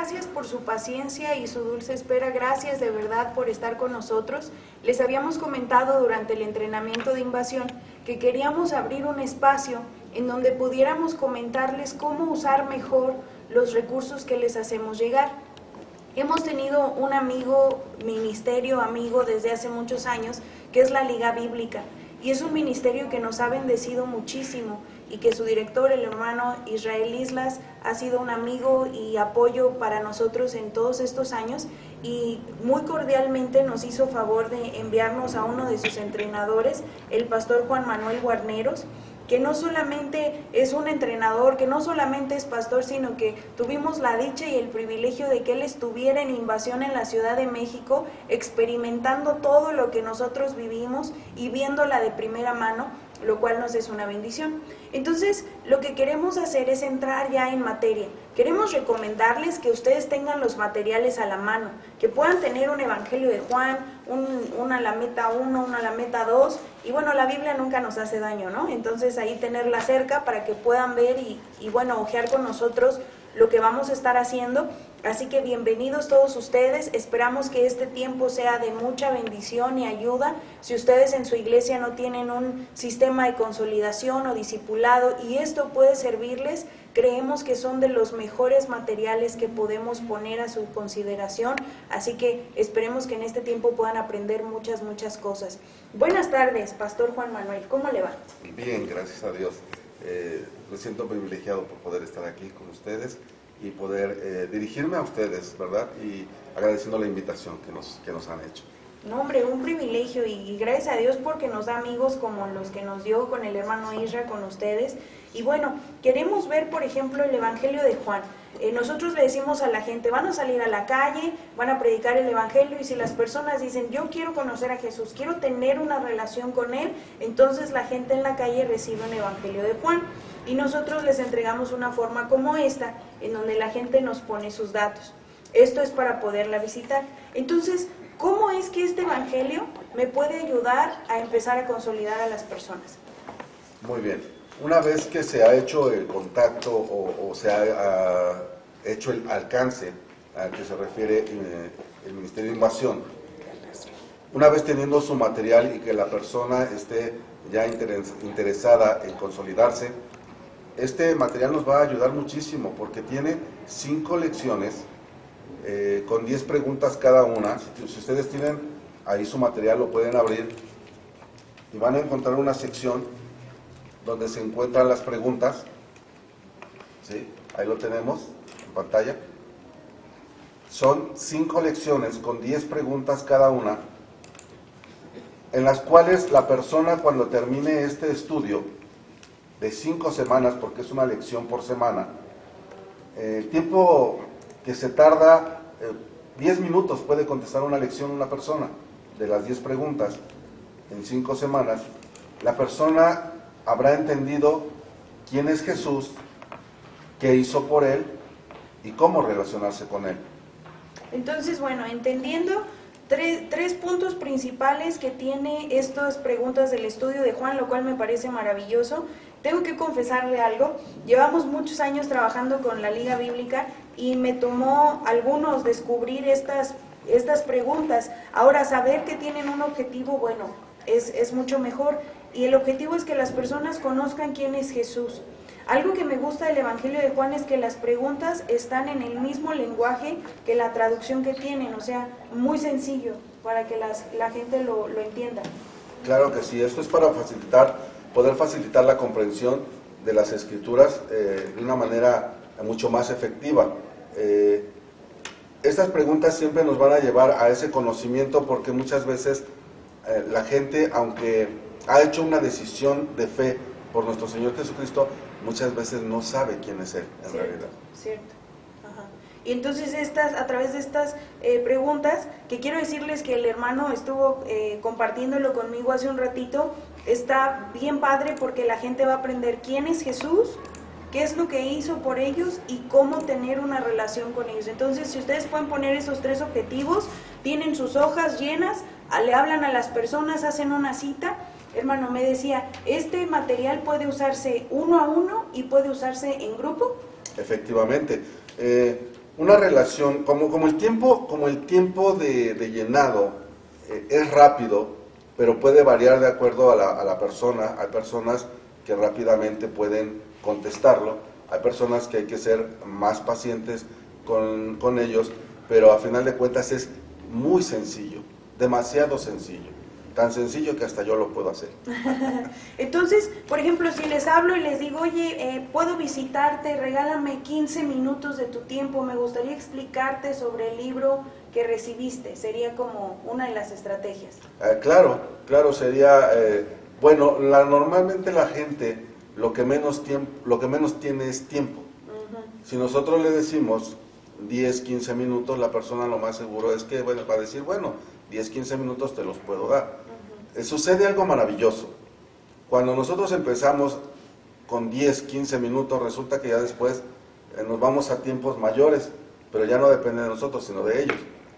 gracias por su paciencia y su dulce espera, gracias de verdad por estar con nosotros. Les habíamos comentado durante el entrenamiento de invasión que queríamos abrir un espacio en donde pudiéramos comentarles cómo usar mejor los recursos que les hacemos llegar. Hemos tenido un ministerio amigo desde hace muchos años, que es la Liga Bíblica, y es un ministerio que nos ha bendecido muchísimo, y que su director, el hermano Israel Islas, ha sido un amigo y apoyo para nosotros en todos estos años, y muy cordialmente nos hizo favor de enviarnos a uno de sus entrenadores, el pastor Juan Manuel Guarneros, que no solamente es un entrenador, que no solamente es pastor, sino que tuvimos la dicha y el privilegio de que él estuviera en Invasión en la Ciudad de México, experimentando todo lo que nosotros vivimos y viéndola de primera mano, lo cual nos es una bendición. Entonces, lo que queremos hacer es entrar ya en materia. Queremos recomendarles que ustedes tengan los materiales a la mano, que puedan tener un Evangelio de Juan, una Lameta 1, una Lameta 2, y bueno, la Biblia nunca nos hace daño, ¿no? Entonces ahí tenerla cerca para que puedan ver y bueno, ojear con nosotros lo que vamos a estar haciendo. Así que bienvenidos todos ustedes, esperamos que este tiempo sea de mucha bendición y ayuda. Si ustedes en su iglesia no tienen un sistema de consolidación o discipulado y esto puede servirles, creemos que son de los mejores materiales que podemos poner a su consideración, así que esperemos que en este tiempo puedan aprender muchas cosas. Buenas tardes, Pastor Juan Manuel, ¿cómo le va? Bien, gracias a Dios. Me siento privilegiado por poder estar aquí con ustedes y poder dirigirme a ustedes, ¿verdad? Y agradeciendo la invitación que nos han hecho. No, hombre, un privilegio y gracias a Dios porque nos da amigos como los que nos dio con el hermano Isra, con ustedes. Y bueno, queremos ver, por ejemplo, el Evangelio de Juan. Nosotros le decimos a la gente, van a salir a la calle, van a predicar el Evangelio, y si las personas dicen, yo quiero conocer a Jesús, quiero tener una relación con Él, entonces la gente en la calle recibe un Evangelio de Juan. Y nosotros les entregamos una forma como esta, en donde la gente nos pone sus datos. Esto es para poderla visitar. Entonces, ¿cómo es que este Evangelio me puede ayudar a empezar a consolidar a las personas? Muy bien. Una vez que se ha hecho el contacto o se ha hecho el alcance al que se refiere el Ministerio de Invasión, una vez teniendo su material y que la persona esté ya interesada en consolidarse, este material nos va a ayudar muchísimo porque tiene 5 lecciones con 10 preguntas cada una. Si ustedes tienen ahí su material, lo pueden abrir y van a encontrar una sección donde se encuentran las preguntas. ¿Sí? Ahí lo tenemos en pantalla. Son 5 lecciones con 10 preguntas cada una, en las cuales la persona, cuando termine este estudio de 5 semanas, porque es una lección por semana, el tiempo que se tarda, 10 minutos puede contestar una lección una persona, de las 10 preguntas, en 5 semanas, la persona habrá entendido quién es Jesús, qué hizo por Él y cómo relacionarse con Él. Entonces, bueno, entendiendo tres puntos principales que tiene estas preguntas del estudio de Juan, lo cual me parece maravilloso. Tengo que confesarle algo, llevamos muchos años trabajando con la Liga Bíblica y me tomó algunos descubrir estas preguntas. Ahora, saber que tienen un objetivo, bueno, es mucho mejor, y el objetivo es que las personas conozcan quién es Jesús. Algo que me gusta del Evangelio de Juan es que las preguntas están en el mismo lenguaje que la traducción que tienen, o sea, muy sencillo para que la gente lo entienda. Claro que sí, esto es para poder facilitar la comprensión de las Escrituras de una manera mucho más efectiva. Estas preguntas siempre nos van a llevar a ese conocimiento, porque muchas veces la gente, aunque ha hecho una decisión de fe por nuestro Señor Jesucristo, muchas veces no sabe quién es Él en realidad. Cierto. Ajá. Y entonces a través de estas preguntas, que quiero decirles que el hermano estuvo compartiéndolo conmigo hace un ratito, está bien padre porque la gente va a aprender quién es Jesús, qué es lo que hizo por ellos y cómo tener una relación con ellos. Entonces, si ustedes pueden poner esos 3 objetivos, tienen sus hojas llenas, le hablan a las personas, hacen una cita. Hermano, me decía, ¿este material puede usarse 1 a 1 y puede usarse en grupo? Efectivamente. una relación, como el tiempo de llenado es rápido, pero puede variar de acuerdo a la persona. Hay personas que rápidamente pueden contestarlo, hay personas que hay que ser más pacientes con ellos, pero a final de cuentas es muy sencillo, demasiado sencillo. Tan sencillo que hasta yo lo puedo hacer. Entonces, por ejemplo, si les hablo y les digo, oye, puedo visitarte, regálame 15 minutos de tu tiempo, me gustaría explicarte sobre el libro que recibiste, sería como una de las estrategias. Claro, sería, bueno, normalmente la gente lo que menos tiene es tiempo. Si nosotros le decimos 10, 15 minutos, la persona lo más seguro es que, bueno, va a decir, bueno, 10, 15 minutos te los puedo dar. Sucede algo maravilloso. Cuando nosotros empezamos con 10, 15 minutos, resulta que ya después nos vamos a tiempos mayores, pero ya no depende de nosotros, sino de ellos,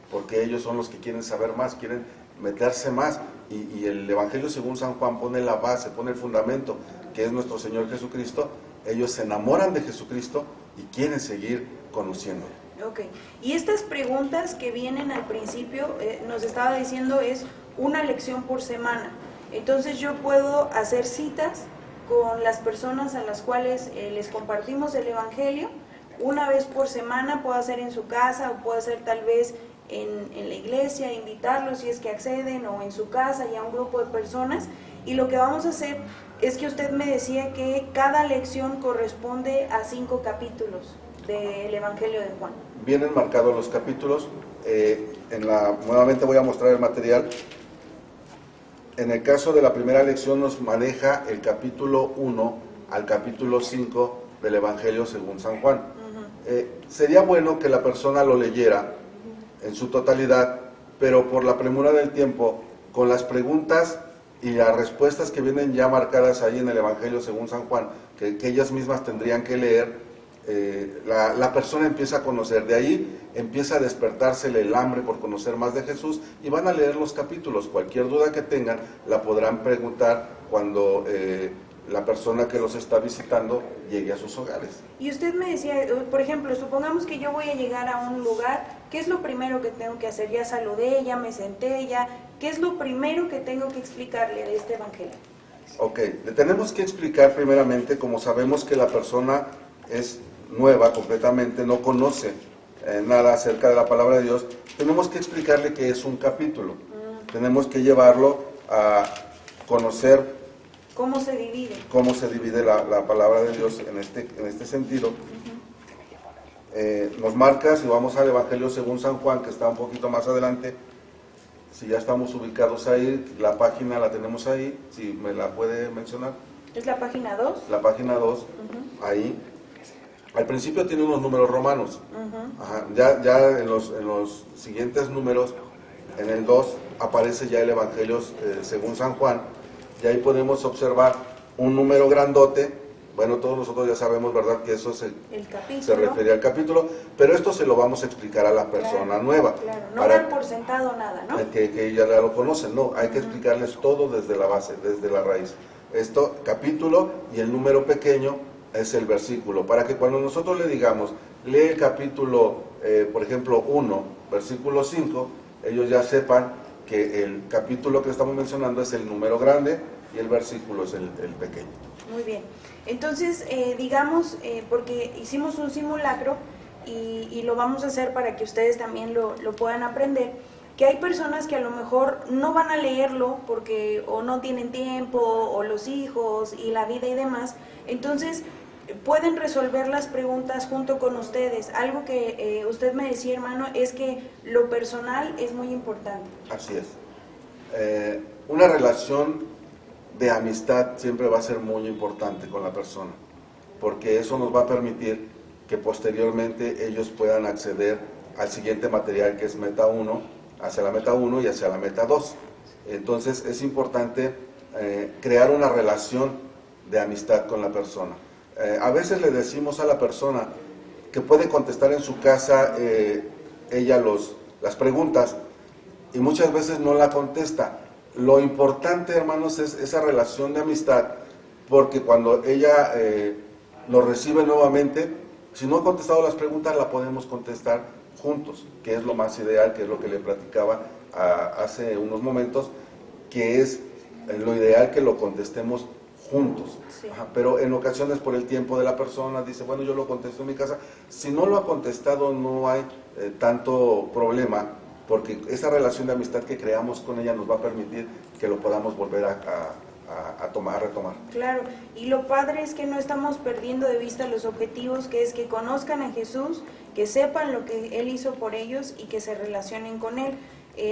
porque ellos son los que quieren saber más, quieren meterse más, y el Evangelio según San Juan pone la base, pone el fundamento, que es nuestro Señor Jesucristo. Ellos se enamoran de Jesucristo y quieren seguir conociéndolo. Ok, y estas preguntas que vienen al principio, nos estaba diciendo, es una lección por semana. Entonces yo puedo hacer citas con las personas a las cuales les compartimos el Evangelio, una vez por semana, puedo hacer en su casa o puedo hacer tal vez en la iglesia, invitarlos si es que acceden, o en su casa y a un grupo de personas. Y lo que vamos a hacer es que usted me decía que cada lección corresponde a 5 capítulos del Evangelio de Juan. Vienen marcados los capítulos. Nuevamente voy a mostrar el material. En el caso de la primera lección nos maneja el capítulo 1 al capítulo 5 del Evangelio según San Juan. Sería bueno que la persona lo leyera en su totalidad, pero por la premura del tiempo, con las preguntas y las respuestas que vienen ya marcadas ahí en el Evangelio según San Juan, que ellas mismas tendrían que leer, la persona empieza a conocer. De ahí empieza a despertársele el hambre por conocer más de Jesús, y van a leer los capítulos. Cualquier duda que tengan la podrán preguntar cuando la persona que los está visitando llegue a sus hogares. Y usted me decía, por ejemplo, supongamos que yo voy a llegar a un lugar, ¿qué es lo primero que tengo que hacer? Ya saludé, ya me senté, ¿qué es lo primero que tengo que explicarle de este Evangelio? Ok, le tenemos que explicar primeramente, como sabemos que la persona es nueva completamente, no conoce nada acerca de la palabra de Dios, tenemos que explicarle que es un capítulo. Tenemos que llevarlo a conocer ¿cómo se divide? Cómo se divide la palabra de Dios en este sentido. Nos marca, si vamos al Evangelio según San Juan, que está un poquito más adelante, si ya estamos ubicados ahí, la página la tenemos ahí, si me la puede mencionar. ¿Es la página 2? La página 2, ahí. Al principio tiene unos números romanos. Ajá. Ya en los siguientes números, en el 2, aparece ya el Evangelio según San Juan, y ahí podemos observar un número grandote. Bueno, todos nosotros ya sabemos, ¿verdad?, que eso se refiere al capítulo, pero esto se lo vamos a explicar a la persona nueva. Claro, no dar por sentado nada, ¿no? Que ya lo conocen, no, hay que explicarles todo desde la base, desde la raíz. Esto, capítulo, y el número pequeño es el versículo, para que cuando nosotros le digamos, lee el capítulo, por ejemplo, 1, versículo 5, ellos ya sepan que el capítulo que estamos mencionando es el número grande y el versículo es el pequeño. Muy bien. Entonces, digamos, porque hicimos un simulacro y lo vamos a hacer para que ustedes también lo puedan aprender, que hay personas que a lo mejor no van a leerlo porque o no tienen tiempo, o los hijos y la vida y demás. Entonces, pueden resolver las preguntas junto con ustedes. Algo que usted me decía, hermano, es que lo personal es muy importante. Así es. Una relación de amistad siempre va a ser muy importante con la persona, porque eso nos va a permitir que posteriormente ellos puedan acceder al siguiente material, que es meta 1, hacia la meta 1 y hacia la meta 2. Entonces es importante crear una relación de amistad con la persona. A veces le decimos a la persona que puede contestar en su casa ella las preguntas, y muchas veces no la contesta. Lo importante, hermanos, es esa relación de amistad, porque cuando ella lo recibe nuevamente, Si no ha contestado las preguntas, la podemos contestar juntos, que es lo más ideal, que es lo que le platicaba hace unos momentos, que es lo ideal que lo contestemos juntos. Sí. Ajá, pero en ocasiones por el tiempo de la persona dice, bueno, yo lo contesto en mi casa. Si no lo ha contestado, no hay tanto problema, porque esa relación de amistad que creamos con ella nos va a permitir que lo podamos volver a retomar. Claro, y lo padre es que no estamos perdiendo de vista los objetivos, que es que conozcan a Jesús, que sepan lo que Él hizo por ellos y que se relacionen con Él.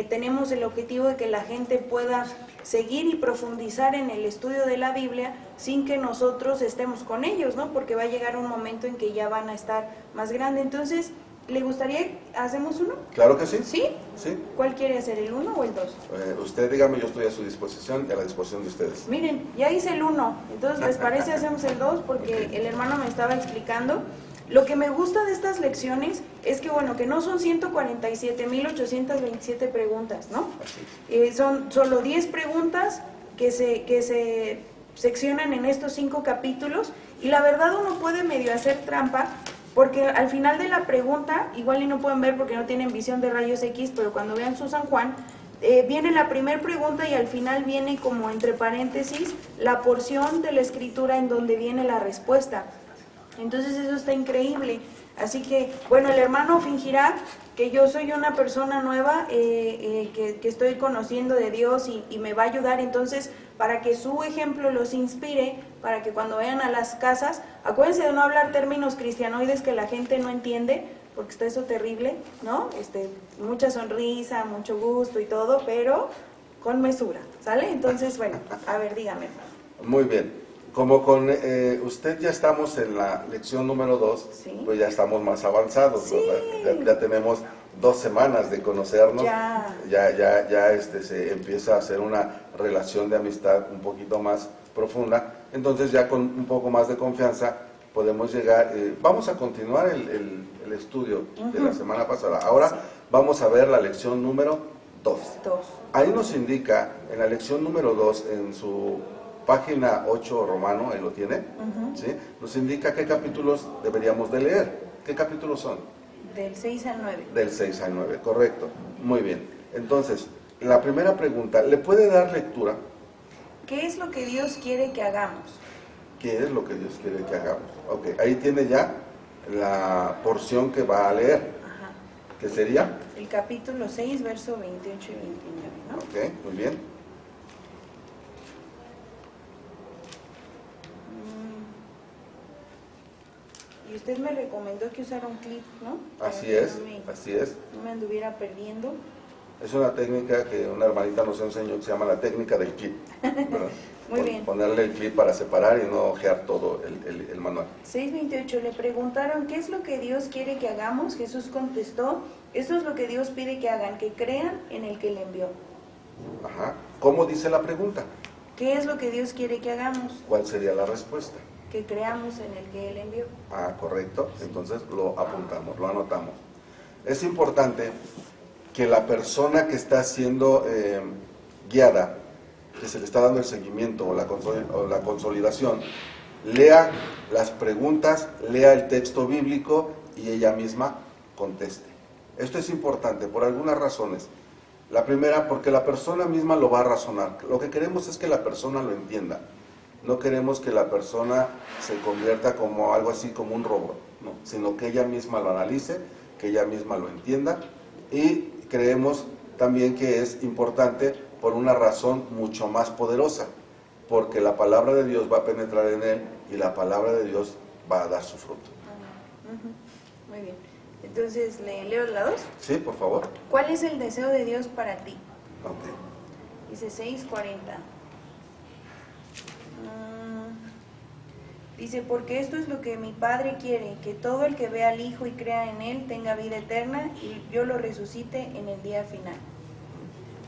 Tenemos el objetivo de que la gente pueda seguir y profundizar en el estudio de la Biblia sin que nosotros estemos con ellos, ¿no? Porque va a llegar un momento en que ya van a estar más grandes. Entonces, ¿le gustaría, hacemos uno? Claro que sí. ¿Sí? Sí. ¿Cuál quiere hacer, el 1 o el 2? Usted dígame, yo estoy a su disposición y a la disposición de ustedes. Miren, ya hice el 1, entonces ¿les parece hacemos el 2? Porque el hermano me estaba explicando. Lo que me gusta de estas lecciones es que, bueno, que no son 147,827 preguntas, ¿no? Son solo 10 preguntas que se seccionan en estos 5 capítulos, y la verdad uno puede medio hacer trampa, porque al final de la pregunta, igual y no pueden ver porque no tienen visión de rayos X, pero cuando vean su San Juan, viene la primera pregunta y al final viene como entre paréntesis la porción de la escritura en donde viene la respuesta. Entonces eso está increíble. Así que, bueno, el hermano fingirá que yo soy una persona nueva, que estoy conociendo de Dios y me va a ayudar. Entonces, para que su ejemplo los inspire, para que cuando vayan a las casas, acuérdense de no hablar términos cristianoides que la gente no entiende, porque está eso terrible, ¿no? Mucha sonrisa, mucho gusto y todo, pero con mesura, ¿sale? Entonces, bueno, a ver, dígame. Muy bien. Como con usted ya estamos en la lección número 2, ¿Sí? Pues ya estamos más avanzados, Sí. ¿verdad? Ya tenemos 2 semanas de conocernos, Ya se empieza a hacer una relación de amistad un poquito más profunda, entonces ya con un poco más de confianza podemos llegar, vamos a continuar el estudio de la semana pasada. Ahora vamos a ver la lección número 2. Ahí nos indica, en la lección número 2, en su página 8 romano, ahí lo tiene, ¿sí? Nos indica qué capítulos deberíamos de leer. ¿Qué capítulos son? Del 6 al 9. Del 6 al 9, correcto. Muy bien. Entonces, la primera pregunta, ¿le puede dar lectura? ¿Qué es lo que Dios quiere que hagamos? ¿Qué es lo que Dios quiere que hagamos? Ok, ahí tiene ya la porción que va a leer. Ajá. ¿Qué sería? El capítulo 6, verso 28 y 29, ¿no? Ok, muy bien. Y usted me recomendó que usara un clip, ¿no? Así Para que es, así es. no me anduviera perdiendo. Es una técnica que una hermanita nos enseñó que se llama la técnica del clip, ¿verdad? Muy bien. Ponerle el clip para separar y no ojear todo el manual. 6:28, le preguntaron, ¿qué es lo que Dios quiere que hagamos? Jesús contestó, eso es lo que Dios pide que hagan, que crean en el que le envió. Ajá. ¿Cómo dice la pregunta? ¿Qué es lo que Dios quiere que hagamos? ¿Cuál sería la respuesta? Que creamos en el que Él envió. Ah, correcto. Entonces lo apuntamos, lo anotamos. Es importante que la persona que está siendo guiada, que se le está dando el seguimiento o la consolidación, lea las preguntas, lea el texto bíblico y ella misma conteste. Esto es importante por algunas razones. La primera, porque la persona misma lo va a razonar. Lo que queremos es que la persona lo entienda. No queremos que la persona se convierta como algo así como un robot, no, sino que ella misma lo analice, que ella misma lo entienda, y creemos también que es importante por una razón mucho más poderosa, porque la palabra de Dios va a penetrar en él y la palabra de Dios va a dar su fruto. Muy bien. Entonces, ¿le leo la 2? Sí, por favor. ¿Cuál es el deseo de Dios para ti? Ok. Dice 6:40. Dice, porque esto es lo que mi Padre quiere, que todo el que vea al Hijo y crea en Él tenga vida eterna y yo lo resucite en el día final.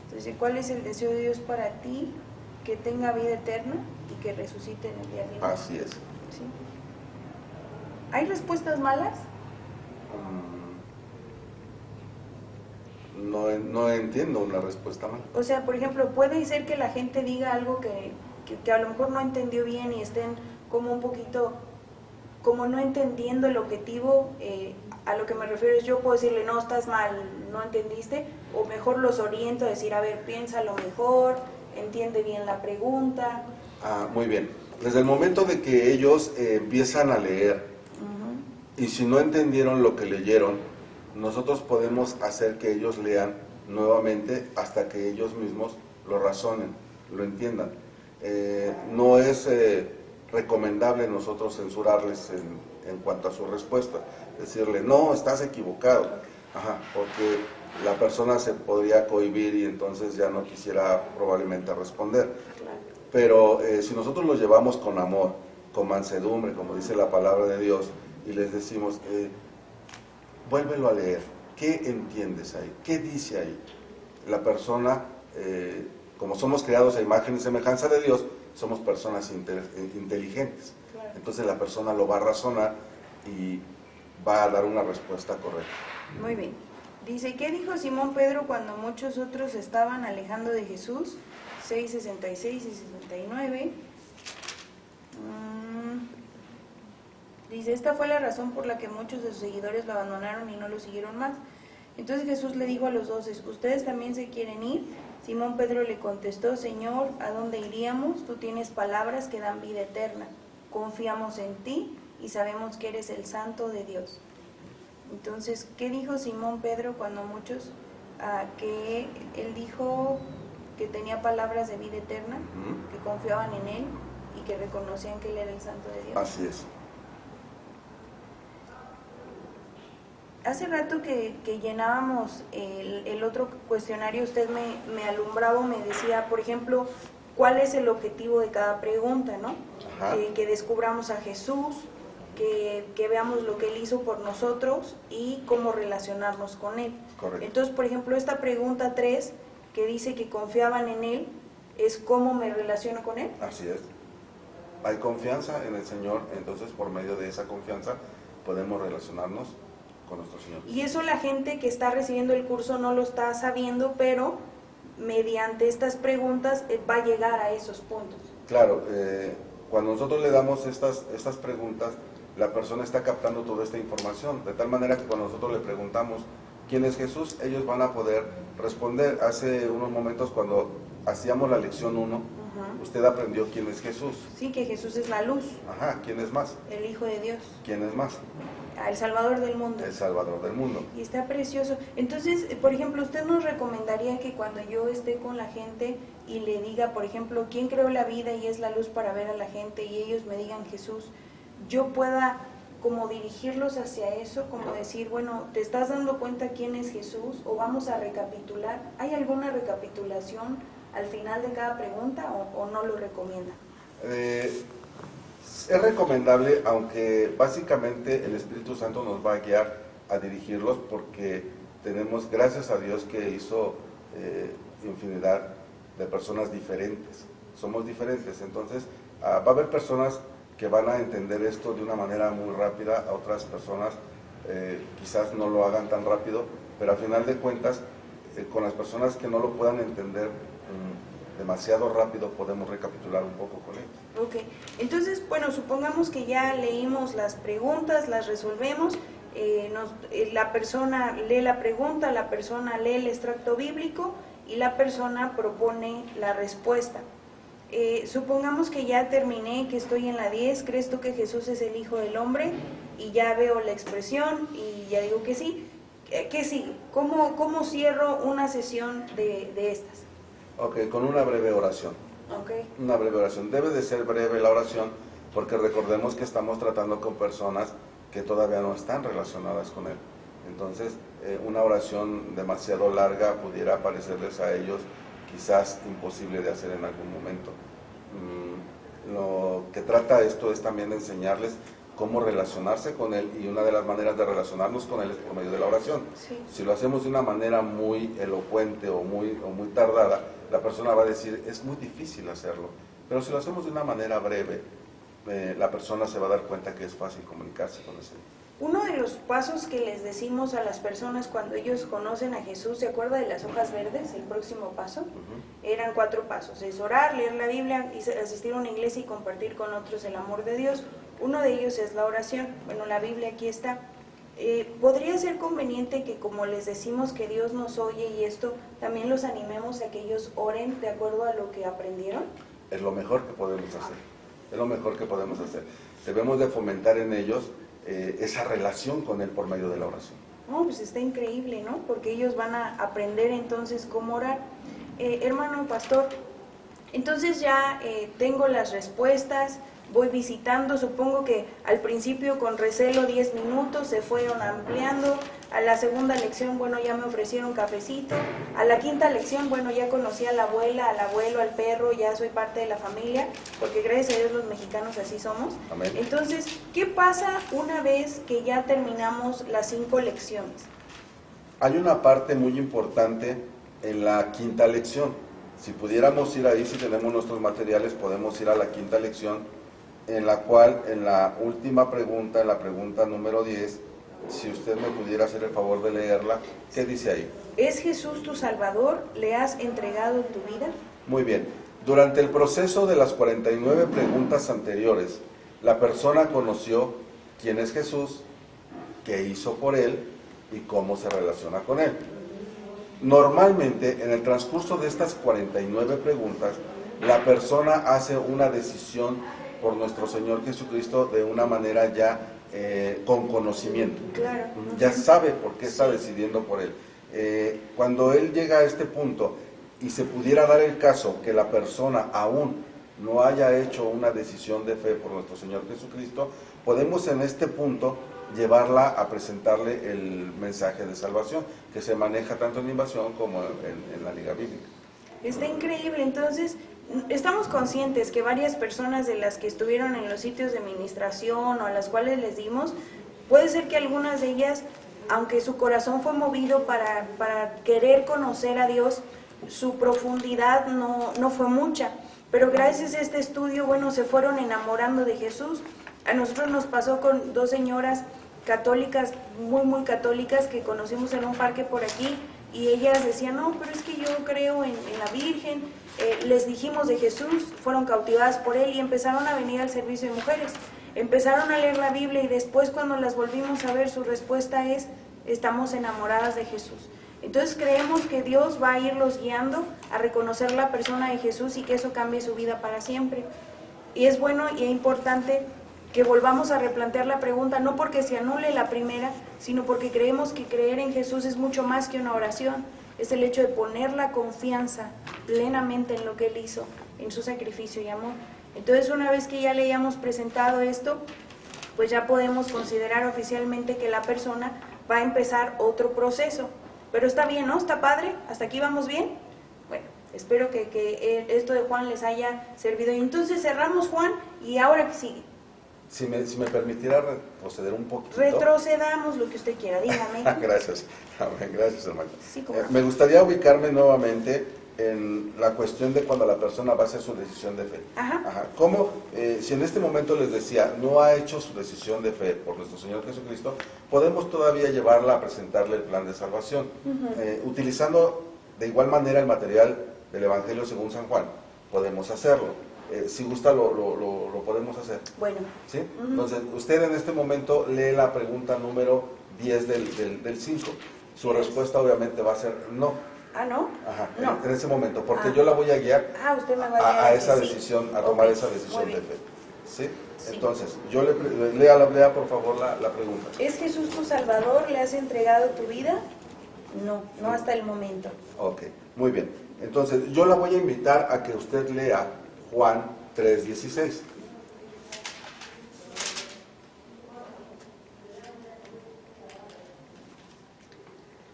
Entonces, ¿cuál es el deseo de Dios para ti? Que tenga vida eterna y que resucite en el día final. Así es. ¿Sí? ¿Hay respuestas malas? No entiendo una respuesta mala. O sea, por ejemplo, puede ser que la gente diga algo que a lo mejor no entendió bien y estén como un poquito como no entendiendo el objetivo. A lo que me refiero es, yo puedo decirle, no, estás mal, no entendiste, o mejor los oriento a decir, a ver, piénsalo mejor, entiende bien la pregunta. Muy bien. Desde el momento de que ellos empiezan a leer, y si no entendieron lo que leyeron, nosotros podemos hacer que ellos lean nuevamente hasta que ellos mismos lo razonen, lo entiendan. No es recomendable nosotros censurarles en cuanto a su respuesta, decirle, no, estás equivocado, porque la persona se podría cohibir y entonces ya no quisiera probablemente responder. Pero si nosotros los llevamos con amor, con mansedumbre, como dice la palabra de Dios, y les decimos, vuélvelo a leer, ¿qué entiendes ahí? ¿Qué dice ahí? La persona, como somos creados a imagen y semejanza de Dios, somos personas inteligentes. Claro. Entonces la persona lo va a razonar y va a dar una respuesta correcta. Muy bien. Dice, ¿qué dijo Simón Pedro cuando muchos otros estaban alejando de Jesús? 6:66 y 69. Dice, esta fue la razón por la que muchos de sus seguidores lo abandonaron y no lo siguieron más. Entonces Jesús le dijo a los 12, ¿ustedes también se quieren ir? Simón Pedro le contestó, Señor, ¿a dónde iríamos? Tú tienes palabras que dan vida eterna. Confiamos en ti y sabemos que eres el Santo de Dios. Entonces, ¿qué dijo Simón Pedro cuando muchos, que él dijo que tenía palabras de vida eterna, que confiaban en él y que reconocían que él era el Santo de Dios? Así es. Hace rato que llenábamos el otro cuestionario, usted me alumbraba, me decía, por ejemplo, cuál es el objetivo de cada pregunta, ¿no? Que descubramos a Jesús, que veamos lo que Él hizo por nosotros y cómo relacionarnos con Él. Correcto. Entonces, por ejemplo, esta pregunta 3, que dice que confiaban en Él, es cómo me relaciono con Él. Así es. Hay confianza en el Señor, entonces por medio de esa confianza podemos relacionarnos con nuestro Señor. Y eso la gente que está recibiendo el curso no lo está sabiendo, pero mediante estas preguntas va a llegar a esos puntos. Claro, cuando nosotros le damos estas preguntas, la persona está captando toda esta información, de tal manera que cuando nosotros le preguntamos quién es Jesús, ellos van a poder responder. Hace unos momentos cuando hacíamos la lección 1, usted aprendió quién es Jesús. Sí, que Jesús es la luz. ¿Quién es más? El Hijo de Dios. ¿Quién es más? El Salvador del mundo. El Salvador del mundo. Y está precioso. Entonces, por ejemplo, ¿usted nos recomendaría que cuando yo esté con la gente y le diga, por ejemplo, ¿quién creó la vida y es la luz para ver a la gente? Y ellos me digan Jesús, yo pueda como dirigirlos hacia eso, como decir, bueno, ¿te estás dando cuenta quién es Jesús? O vamos a recapitular. ¿Hay alguna recapitulación al final de cada pregunta o no lo recomienda? Es recomendable, aunque básicamente el Espíritu Santo nos va a guiar a dirigirlos, porque tenemos, gracias a Dios, que hizo infinidad de personas diferentes. Somos diferentes, entonces va a haber personas que van a entender esto de una manera muy rápida, a otras personas quizás no lo hagan tan rápido, pero a final de cuentas, con las personas que no lo puedan entender demasiado rápido, podemos recapitular un poco con ellos. Ok, entonces, bueno, supongamos que ya leímos las preguntas, las resolvemos, la persona lee la pregunta, la persona lee el extracto bíblico y la persona propone la respuesta. Supongamos que ya terminé, que estoy en la 10, ¿crees tú que Jesús es el Hijo del Hombre? Y ya veo la expresión y ya digo que sí. ¿Qué sigue? ¿Cómo cierro una sesión de estas? Ok, con una breve oración. Okay. Una breve oración. Debe de ser breve la oración, porque recordemos que estamos tratando con personas que todavía no están relacionadas con Él. Entonces, una oración demasiado larga pudiera parecerles a ellos quizás imposible de hacer en algún momento. Lo que trata esto es también de enseñarles cómo relacionarse con Él, y una de las maneras de relacionarnos con Él es por medio de la oración. Sí. Si lo hacemos de una manera muy elocuente o muy tardada, la persona va a decir, es muy difícil hacerlo. Pero si lo hacemos de una manera breve, la persona se va a dar cuenta que es fácil comunicarse con el Señor. Uno de los pasos que les decimos a las personas cuando ellos conocen a Jesús, ¿se acuerda de las hojas verdes? El próximo paso. Eran 4 pasos, es orar, leer la Biblia, asistir a una iglesia y compartir con otros el amor de Dios. Uno de ellos es la oración. Bueno, la Biblia aquí está. ¿Podría ser conveniente que, como les decimos que Dios nos oye y esto, también los animemos a que ellos oren de acuerdo a lo que aprendieron? Es lo mejor que podemos hacer. Es lo mejor que podemos hacer. Debemos de fomentar en ellos esa relación con Él por medio de la oración. No, pues está increíble, ¿no? Porque ellos van a aprender entonces cómo orar. Hermano pastor, entonces ya tengo las respuestas, voy visitando, supongo que al principio con recelo 10 minutos, se fueron ampliando, a la segunda lección, bueno, ya me ofrecieron cafecito, a la quinta lección, bueno, ya conocí a la abuela, al abuelo, al perro, ya soy parte de la familia, porque gracias a Dios los mexicanos así somos. Amén. Entonces, ¿qué pasa una vez que ya terminamos las 5 lecciones? Hay una parte muy importante en la quinta lección. Si pudiéramos ir ahí, si tenemos nuestros materiales, podemos ir a la quinta lección, en la cual, en la última pregunta, en la pregunta número 10, si usted me pudiera hacer el favor de leerla, ¿qué dice ahí? ¿Es Jesús tu Salvador? ¿Le has entregado tu vida? Muy bien. Durante el proceso de las 49 preguntas anteriores, la persona conoció quién es Jesús, qué hizo por él y cómo se relaciona con él. Normalmente, en el transcurso de estas 49 preguntas, la persona hace una decisión por nuestro Señor Jesucristo de una manera ya con conocimiento. Claro. Ya sabe por qué está decidiendo por él. Cuando él llega a este punto y se pudiera dar el caso que la persona aún no haya hecho una decisión de fe por nuestro Señor Jesucristo, podemos en este punto llevarla a presentarle el mensaje de salvación, que se maneja tanto en Invasión como en la Liga Bíblica. Está increíble. Entonces, estamos conscientes que varias personas de las que estuvieron en los sitios de administración o a las cuales les dimos, puede ser que algunas de ellas, aunque su corazón fue movido para querer conocer a Dios, su profundidad no fue mucha. Pero gracias a este estudio, bueno, se fueron enamorando de Jesús. A nosotros nos pasó con 2 señoras católicas, muy católicas, que conocimos en un parque por aquí, y ellas decían, no, pero es que yo creo en la Virgen. Les dijimos de Jesús, fueron cautivadas por él y empezaron a venir al servicio de mujeres. Empezaron a leer la Biblia y después, cuando las volvimos a ver, su respuesta es, estamos enamoradas de Jesús. Entonces creemos que Dios va a irlos guiando a reconocer la persona de Jesús y que eso cambie su vida para siempre. Y es bueno y es importante que volvamos a replantear la pregunta, no porque se anule la primera, sino porque creemos que creer en Jesús es mucho más que una oración. Es el hecho de poner la confianza plenamente en lo que Él hizo, en su sacrificio y amor. Entonces, una vez que ya le hayamos presentado esto, pues ya podemos considerar oficialmente que la persona va a empezar otro proceso. Pero está bien, ¿no? ¿Está padre? ¿Hasta aquí vamos bien? Bueno, espero que esto de Juan les haya servido. Y entonces cerramos, Juan, y ahora que sigue. Si me permitiera retroceder un poquito. Retrocedamos lo que usted quiera, dígame. Gracias, amén, gracias, hermano. Sí, ¿cómo no? Me gustaría ubicarme nuevamente en la cuestión de cuando la persona va a hacer su decisión de fe. Ajá. ¿Cómo, si en este momento les decía, no ha hecho su decisión de fe por nuestro Señor Jesucristo, podemos todavía llevarla a presentarle el plan de salvación, utilizando de igual manera el material del Evangelio según San Juan? Podemos hacerlo. Si gusta, lo podemos hacer. Bueno. ¿Sí? Entonces, usted en este momento lee la pregunta número 10 del 5. Su respuesta obviamente va a ser no. ¿Ah, no? Ajá, no. En ese momento, porque yo la voy a guiar usted me va a guiar a esa decisión, a tomar esa decisión de fe. ¿Sí? Entonces, yo lea por favor la pregunta. ¿Es Jesús tu Salvador? ¿Le has entregado tu vida? No hasta el momento. Ok, muy bien. Entonces, yo la voy a invitar a que usted lea Juan 3:16.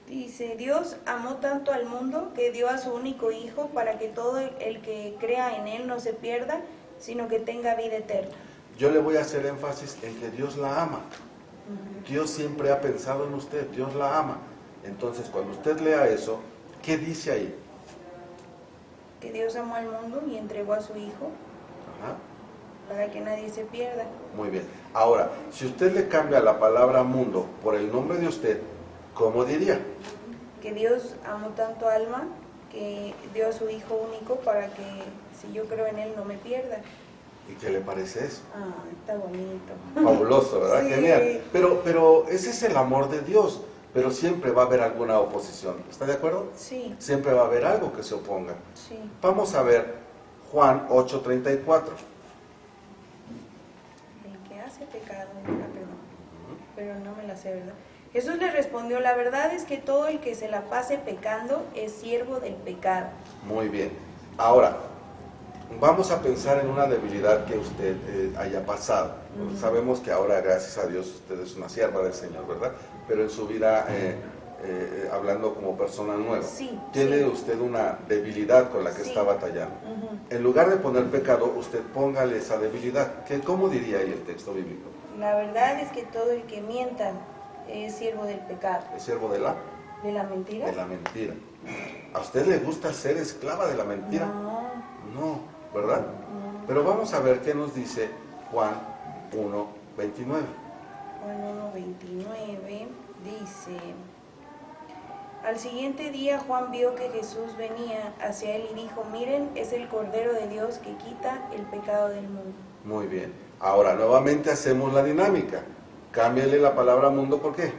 Dice, Dios amó tanto al mundo que dio a su único Hijo para que todo el que crea en Él no se pierda, sino que tenga vida eterna. Yo le voy a hacer énfasis en que Dios la ama. Dios siempre ha pensado en usted, Dios la ama. Entonces, cuando usted lea eso, ¿qué dice ahí? Que Dios amó al mundo y entregó a su Hijo. Ajá. para que nadie se pierda. Muy bien. Ahora, si usted le cambia la palabra mundo por el nombre de usted, ¿cómo diría? Que Dios amó tanto alma que dio a su Hijo único para que si yo creo en Él no me pierda. ¿Y qué le parece eso? Ah, está bonito. Fabuloso, ¿verdad? Sí. Genial. Pero ese es el amor de Dios, pero siempre va a haber alguna oposición. ¿Está de acuerdo? Sí. Siempre va a haber algo que se oponga. Sí. Vamos a ver Juan 8:34. El que hace pecado, pero no me la sé, ¿verdad? Jesús le respondió, la verdad es que todo el que se la pase pecando es siervo del pecado. Muy bien. Ahora, vamos a pensar en una debilidad que usted haya pasado. Sabemos que ahora, gracias a Dios, usted es una sierva del Señor, ¿verdad? Pero en su vida, hablando como persona nueva, sí, tiene sí. usted una debilidad con la que Sí. está batallando. En lugar de poner pecado, usted póngale esa debilidad. ¿Cómo diría ahí el texto bíblico? La verdad es que todo el que mienta es siervo del pecado. ¿Es siervo de la? ¿De la mentira? De la mentira. ¿A usted le gusta ser esclava de la mentira? No, ¿verdad? No. Pero vamos a ver qué nos dice Juan 1:29. Juan 1:29 dice, al siguiente día Juan vio que Jesús venía hacia él y dijo, miren, es el Cordero de Dios que quita el pecado del mundo. Muy bien. Ahora, nuevamente hacemos la dinámica. Cámbiale la palabra mundo, ¿por qué?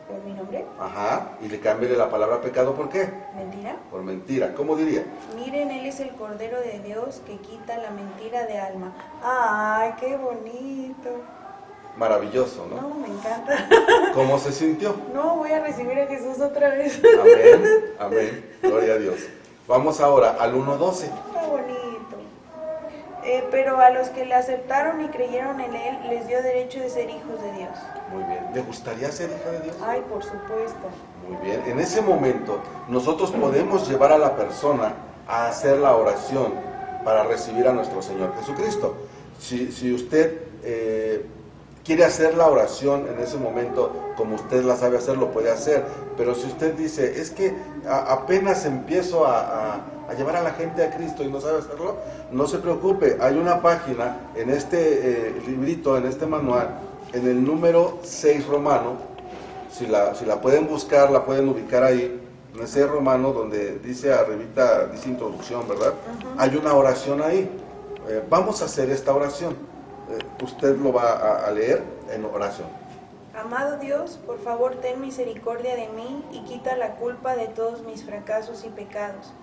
¿Por mi nombre? Ajá. Y le cámbiale la palabra pecado, ¿por qué? ¿Mentira? Por mentira. ¿Cómo diría? Miren, él es el Cordero de Dios que quita la mentira de alma. ¡Ay, qué bonito! Maravilloso, ¿no? No, me encanta. ¿Cómo se sintió? No, voy a recibir a Jesús otra vez. Amén, amén. Gloria a Dios. Vamos ahora al 1:12. Está bonito. Pero a los que le aceptaron y creyeron en él, les dio derecho de ser hijos de Dios. Muy bien. ¿Le gustaría ser hija de Dios? Ay, por supuesto. Muy bien. En ese momento, nosotros podemos llevar a la persona a hacer la oración para recibir a nuestro Señor Jesucristo. Si usted quiere hacer la oración en ese momento, como usted la sabe hacer, lo puede hacer. Pero si usted dice, es que apenas empiezo a llevar a la gente a Cristo y no sabe hacerlo, no se preocupe. Hay una página en este librito, en este manual, en el número 6 romano, si la pueden buscar, la pueden ubicar ahí, en ese romano donde dice arribita, dice introducción, ¿verdad? Hay una oración ahí. Vamos a hacer esta oración. Usted lo va a leer en oración. Amado Dios, por favor ten misericordia de mí y quita la culpa de todos mis fracasos y pecados.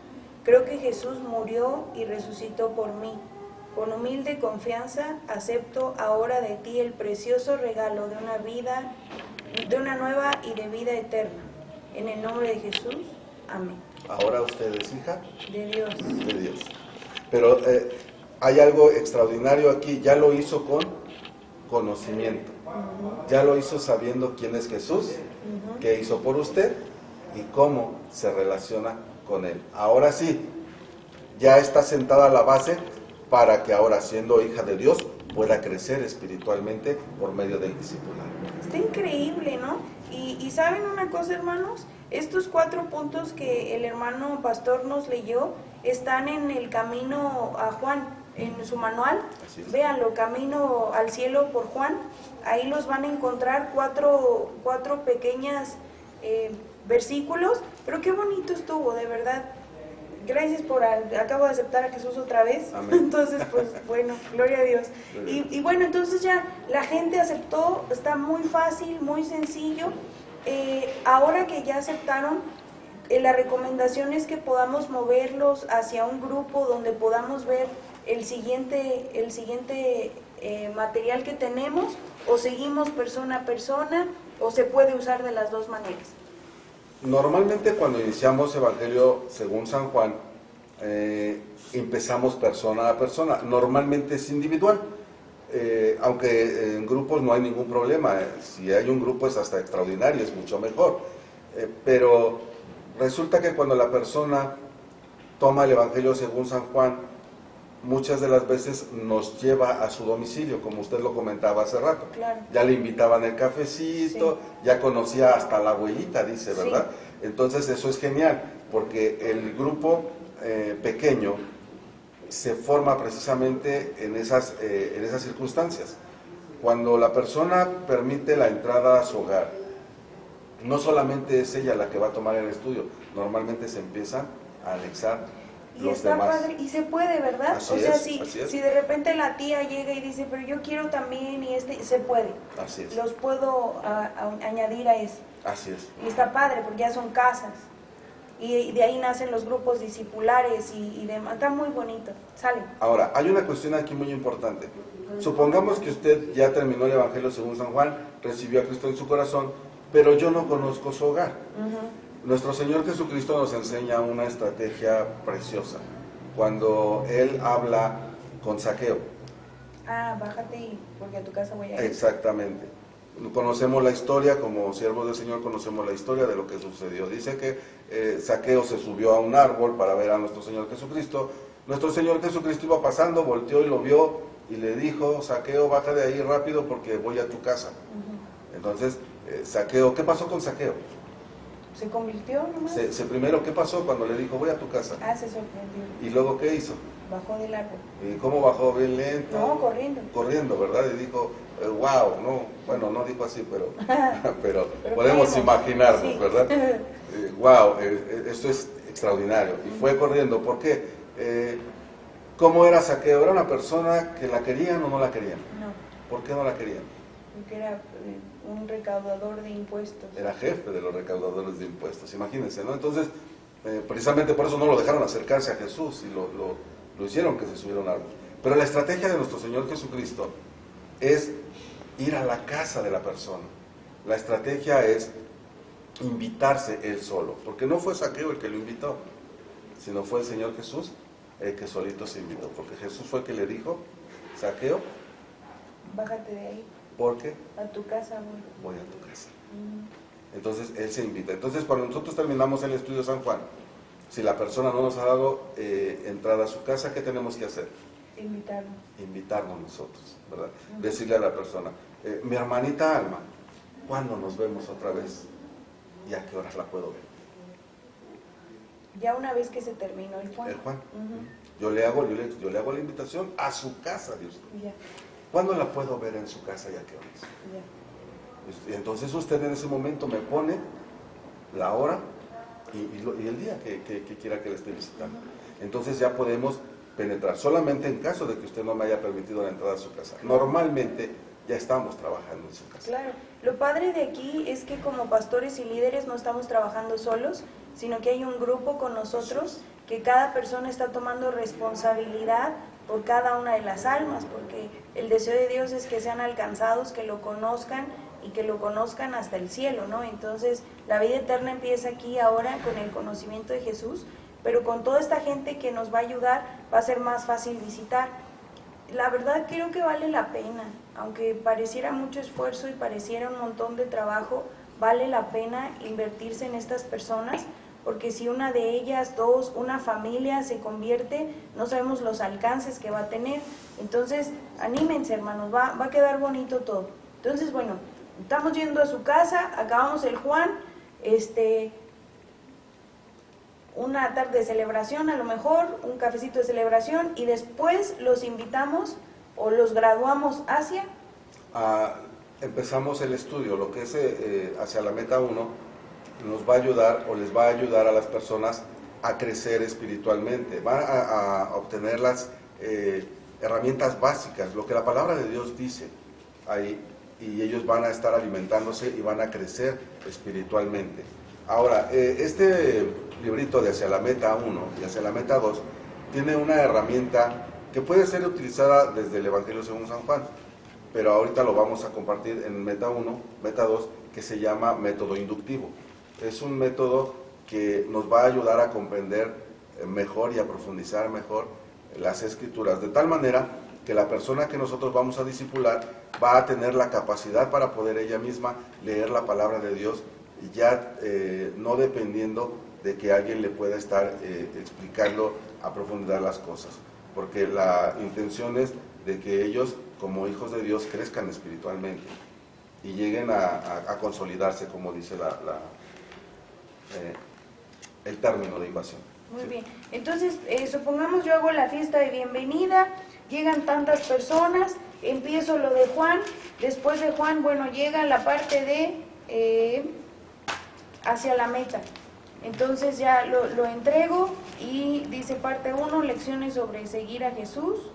Creo que Jesús murió y resucitó por mí. Con humilde confianza acepto ahora de ti el precioso regalo de una vida, de una nueva y de vida eterna. En el nombre de Jesús, amén. Ahora usted es hija De Dios. de Dios. Pero hay algo extraordinario aquí, ya lo hizo con conocimiento. Ya lo hizo sabiendo quién es Jesús, qué hizo por usted y cómo se relaciona con él. Ahora sí, ya está sentada la base para que ahora, siendo hija de Dios, pueda crecer espiritualmente por medio del discipulado. Está increíble, ¿no? Y ¿saben una cosa, hermanos? Estos 4 puntos que el hermano pastor nos leyó están en el camino a Juan, en su manual. Véanlo, Camino al Cielo por Juan. Ahí los van a encontrar 4 pequeñas versículos, pero qué bonito estuvo, de verdad. Gracias acabo de aceptar a Jesús otra vez. Amén. Entonces, pues bueno, gloria a Dios. Y bueno, entonces ya la gente aceptó, está muy fácil, muy sencillo. Ahora que ya aceptaron, la recomendación es que podamos moverlos hacia un grupo donde podamos ver el siguiente material que tenemos, o seguimos persona a persona, o se puede usar de las dos maneras. Normalmente cuando iniciamos Evangelio según San Juan, empezamos persona a persona. Normalmente es individual, aunque en grupos no hay ningún problema. Si hay un grupo es hasta extraordinario, es mucho mejor. Pero resulta que cuando la persona toma el Evangelio según San Juan, muchas de las veces nos lleva a su domicilio, como usted lo comentaba hace rato. Claro. Ya le invitaban el cafecito, sí. Ya conocía hasta la abuelita, dice, ¿verdad? Sí. Entonces eso es genial, porque el grupo pequeño se forma precisamente en esas circunstancias. Cuando la persona permite la entrada a su hogar, no solamente es ella la que va a tomar el estudio, normalmente se empiezan a anexar Y los está demás. padre, y se puede, ¿verdad? Así o sea, es, si, así es. si de repente la tía llega y dice, pero yo quiero también, y se puede. Así es. Los puedo añadir a eso. Así es. Y está padre, porque ya son casas. Y de ahí nacen los grupos discipulares y demás. Está muy bonito. Sale. Ahora, hay una cuestión aquí muy importante. Supongamos que usted ya terminó el Evangelio según San Juan, recibió a Cristo en su corazón, pero yo no conozco su hogar. Nuestro Señor Jesucristo nos enseña una estrategia preciosa. Cuando Él habla con Zaqueo. Bájate porque a tu casa voy a ir. Exactamente. Conocemos la historia, como siervos del Señor conocemos la historia de lo que sucedió. Dice que Zaqueo se subió a un árbol para ver a nuestro Señor Jesucristo. Nuestro Señor Jesucristo iba pasando, volteó y lo vio y le dijo, Zaqueo, baja de ahí rápido porque voy a tu casa. Entonces, Zaqueo, ¿qué pasó con Zaqueo? ¿Se convirtió nomás? Primero, ¿qué pasó cuando le dijo, voy a tu casa? Se sorprendió. ¿Y luego qué hizo? Bajó del árbol. ¿Y cómo bajó? Bien lento. No, corriendo. Corriendo, ¿verdad? Y dijo, wow, no, bueno, no dijo así, pero podemos imaginarnos, sí. ¿Verdad? Wow, esto es extraordinario. Y fue corriendo, ¿por qué? ¿Cómo era Zaqueo? ¿Era una persona que la querían o no la querían? No. ¿Por qué no la querían? Porque era un recaudador de impuestos. Era jefe de los recaudadores de impuestos, imagínense, ¿no? Entonces, precisamente por eso no lo dejaron acercarse a Jesús y lo hicieron que se subiera a un árbol. Pero la estrategia de nuestro Señor Jesucristo es ir a la casa de la persona. La estrategia es invitarse él solo, porque no fue Zaqueo el que lo invitó, sino fue el Señor Jesús el que solito se invitó, porque Jesús fue el que le dijo, Zaqueo, bájate de ahí. ¿Por qué? A tu casa voy a tu casa. Entonces él se invita. Entonces cuando nosotros terminamos el estudio de San Juan, si la persona no nos ha dado entrada a su casa, ¿qué tenemos que hacer? Invitarnos nosotros, ¿verdad? Decirle a la persona, mi hermanita Alma, ¿cuándo nos vemos otra vez? ¿Y a qué horas la puedo ver? Ya una vez que se terminó el Juan. El Juan. Yo le hago la invitación a su casa, Dios. Ya. ¿Cuándo la puedo ver en su casa y a qué horas? Ya. Entonces usted en ese momento me pone la hora y el día que quiera que le esté visitando. Entonces ya podemos penetrar, solamente en caso de que usted no me haya permitido la entrada a su casa. Normalmente ya estamos trabajando en su casa. Claro, lo padre de aquí es que como pastores y líderes no estamos trabajando solos, sino que hay un grupo con nosotros, que cada persona está tomando responsabilidad por cada una de las almas, porque el deseo de Dios es que sean alcanzados, que lo conozcan y que lo conozcan hasta el cielo, ¿no? Entonces, la vida eterna empieza aquí ahora con el conocimiento de Jesús, pero con toda esta gente que nos va a ayudar, va a ser más fácil visitar. La verdad creo que vale la pena, aunque pareciera mucho esfuerzo y pareciera un montón de trabajo, vale la pena invertirse en estas personas, porque si una de ellas, dos, una familia se convierte, no sabemos los alcances que va a tener. Entonces, anímense, hermanos, va a quedar bonito todo. Entonces, bueno, estamos yendo a su casa, acabamos el Juan, una tarde de celebración a lo mejor, un cafecito de celebración, y después los invitamos o los graduamos hacia... empezamos el estudio, lo que es hacia la meta 1, nos va a ayudar o les va a ayudar a las personas a crecer espiritualmente, van a obtener las herramientas básicas, lo que la palabra de Dios dice ahí, y ellos van a estar alimentándose y van a crecer espiritualmente. Ahora, este librito de Hacia la Meta 1 y Hacia la Meta 2 tiene una herramienta que puede ser utilizada desde el Evangelio según San Juan, pero ahorita lo vamos a compartir en Meta 1, Meta 2, que se llama método inductivo. Es un método que nos va a ayudar a comprender mejor y a profundizar mejor las Escrituras, de tal manera que la persona que nosotros vamos a discipular va a tener la capacidad para poder ella misma leer la palabra de Dios, y ya no dependiendo de que alguien le pueda estar explicando a profundidad las cosas, porque la intención es de que ellos, como hijos de Dios, crezcan espiritualmente y lleguen a consolidarse, como dice el término de invasión. Muy bien. Entonces, supongamos yo hago la fiesta de bienvenida, llegan tantas personas, empiezo lo de Juan, después de Juan, bueno, llega la parte de hacia la meta. Entonces ya lo entrego y dice parte 1, lecciones sobre seguir a Jesús.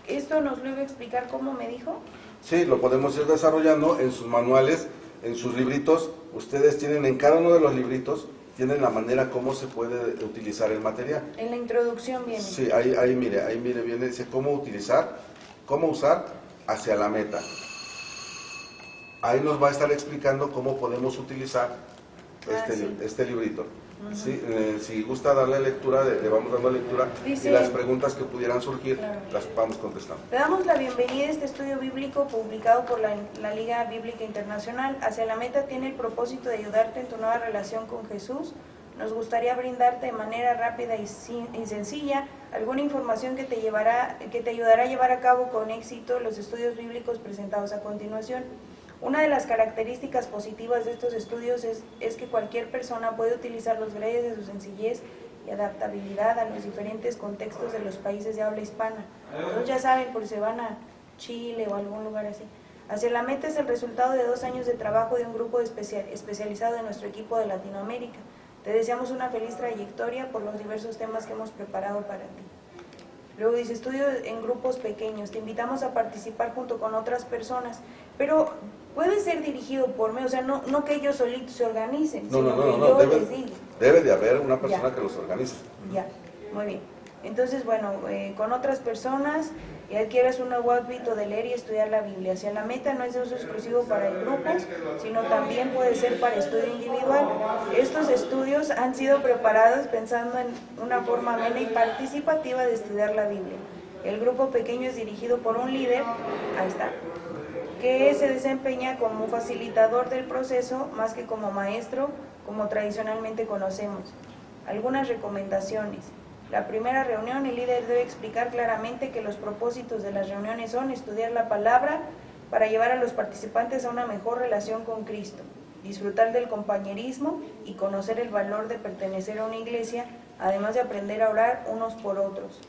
¿Esto nos lo iba a explicar cómo me dijo? Sí, lo podemos ir desarrollando en sus manuales, en sus libritos. Ustedes tienen en cada uno de los libritos, tienen la manera cómo se puede utilizar el material. En la introducción viene. Sí, ahí mire, viene, dice cómo usar hacia la meta. Ahí nos va a estar explicando cómo podemos utilizar este librito. Sí, si gusta darle lectura, le vamos dando lectura, dice, y las preguntas que pudieran surgir, claro, las vamos contestando. Le damos la bienvenida a este estudio bíblico publicado por la Liga Bíblica Internacional. Hacia la meta tiene el propósito de ayudarte en tu nueva relación con Jesús. Nos gustaría brindarte de manera rápida y sencilla alguna información que te ayudará a llevar a cabo con éxito los estudios bíblicos presentados a continuación. Una de las características positivas de estos estudios es que cualquier persona puede utilizarlos gracias a su sencillez y adaptabilidad a los diferentes contextos de los países de habla hispana. Entonces ya saben, por si se van a Chile o algún lugar así. Hacia la meta es el resultado de 2 años de trabajo de un grupo especializado de nuestro equipo de Latinoamérica. Te deseamos una feliz trayectoria por los diversos temas que hemos preparado para ti. Luego dice, estudio en grupos pequeños, te invitamos a participar junto con otras personas, pero puede ser dirigido por mí, o sea, no que ellos solitos se organicen, sino que yo les diga. Debe de haber una persona que los organice. Ya, muy bien. Entonces, bueno, con otras personas y adquieras un nuevo hábito de leer y estudiar la Biblia. Hacia la meta no es de uso exclusivo para el grupo, sino también puede ser para estudio individual. Estos estudios han sido preparados pensando en una forma amena y participativa de estudiar la Biblia. El grupo pequeño es dirigido por un líder, ahí está, que se desempeña como facilitador del proceso más que como maestro, como tradicionalmente conocemos. Algunas recomendaciones. La primera reunión, el líder debe explicar claramente que los propósitos de las reuniones son estudiar la palabra para llevar a los participantes a una mejor relación con Cristo, disfrutar del compañerismo y conocer el valor de pertenecer a una iglesia, además de aprender a orar unos por otros.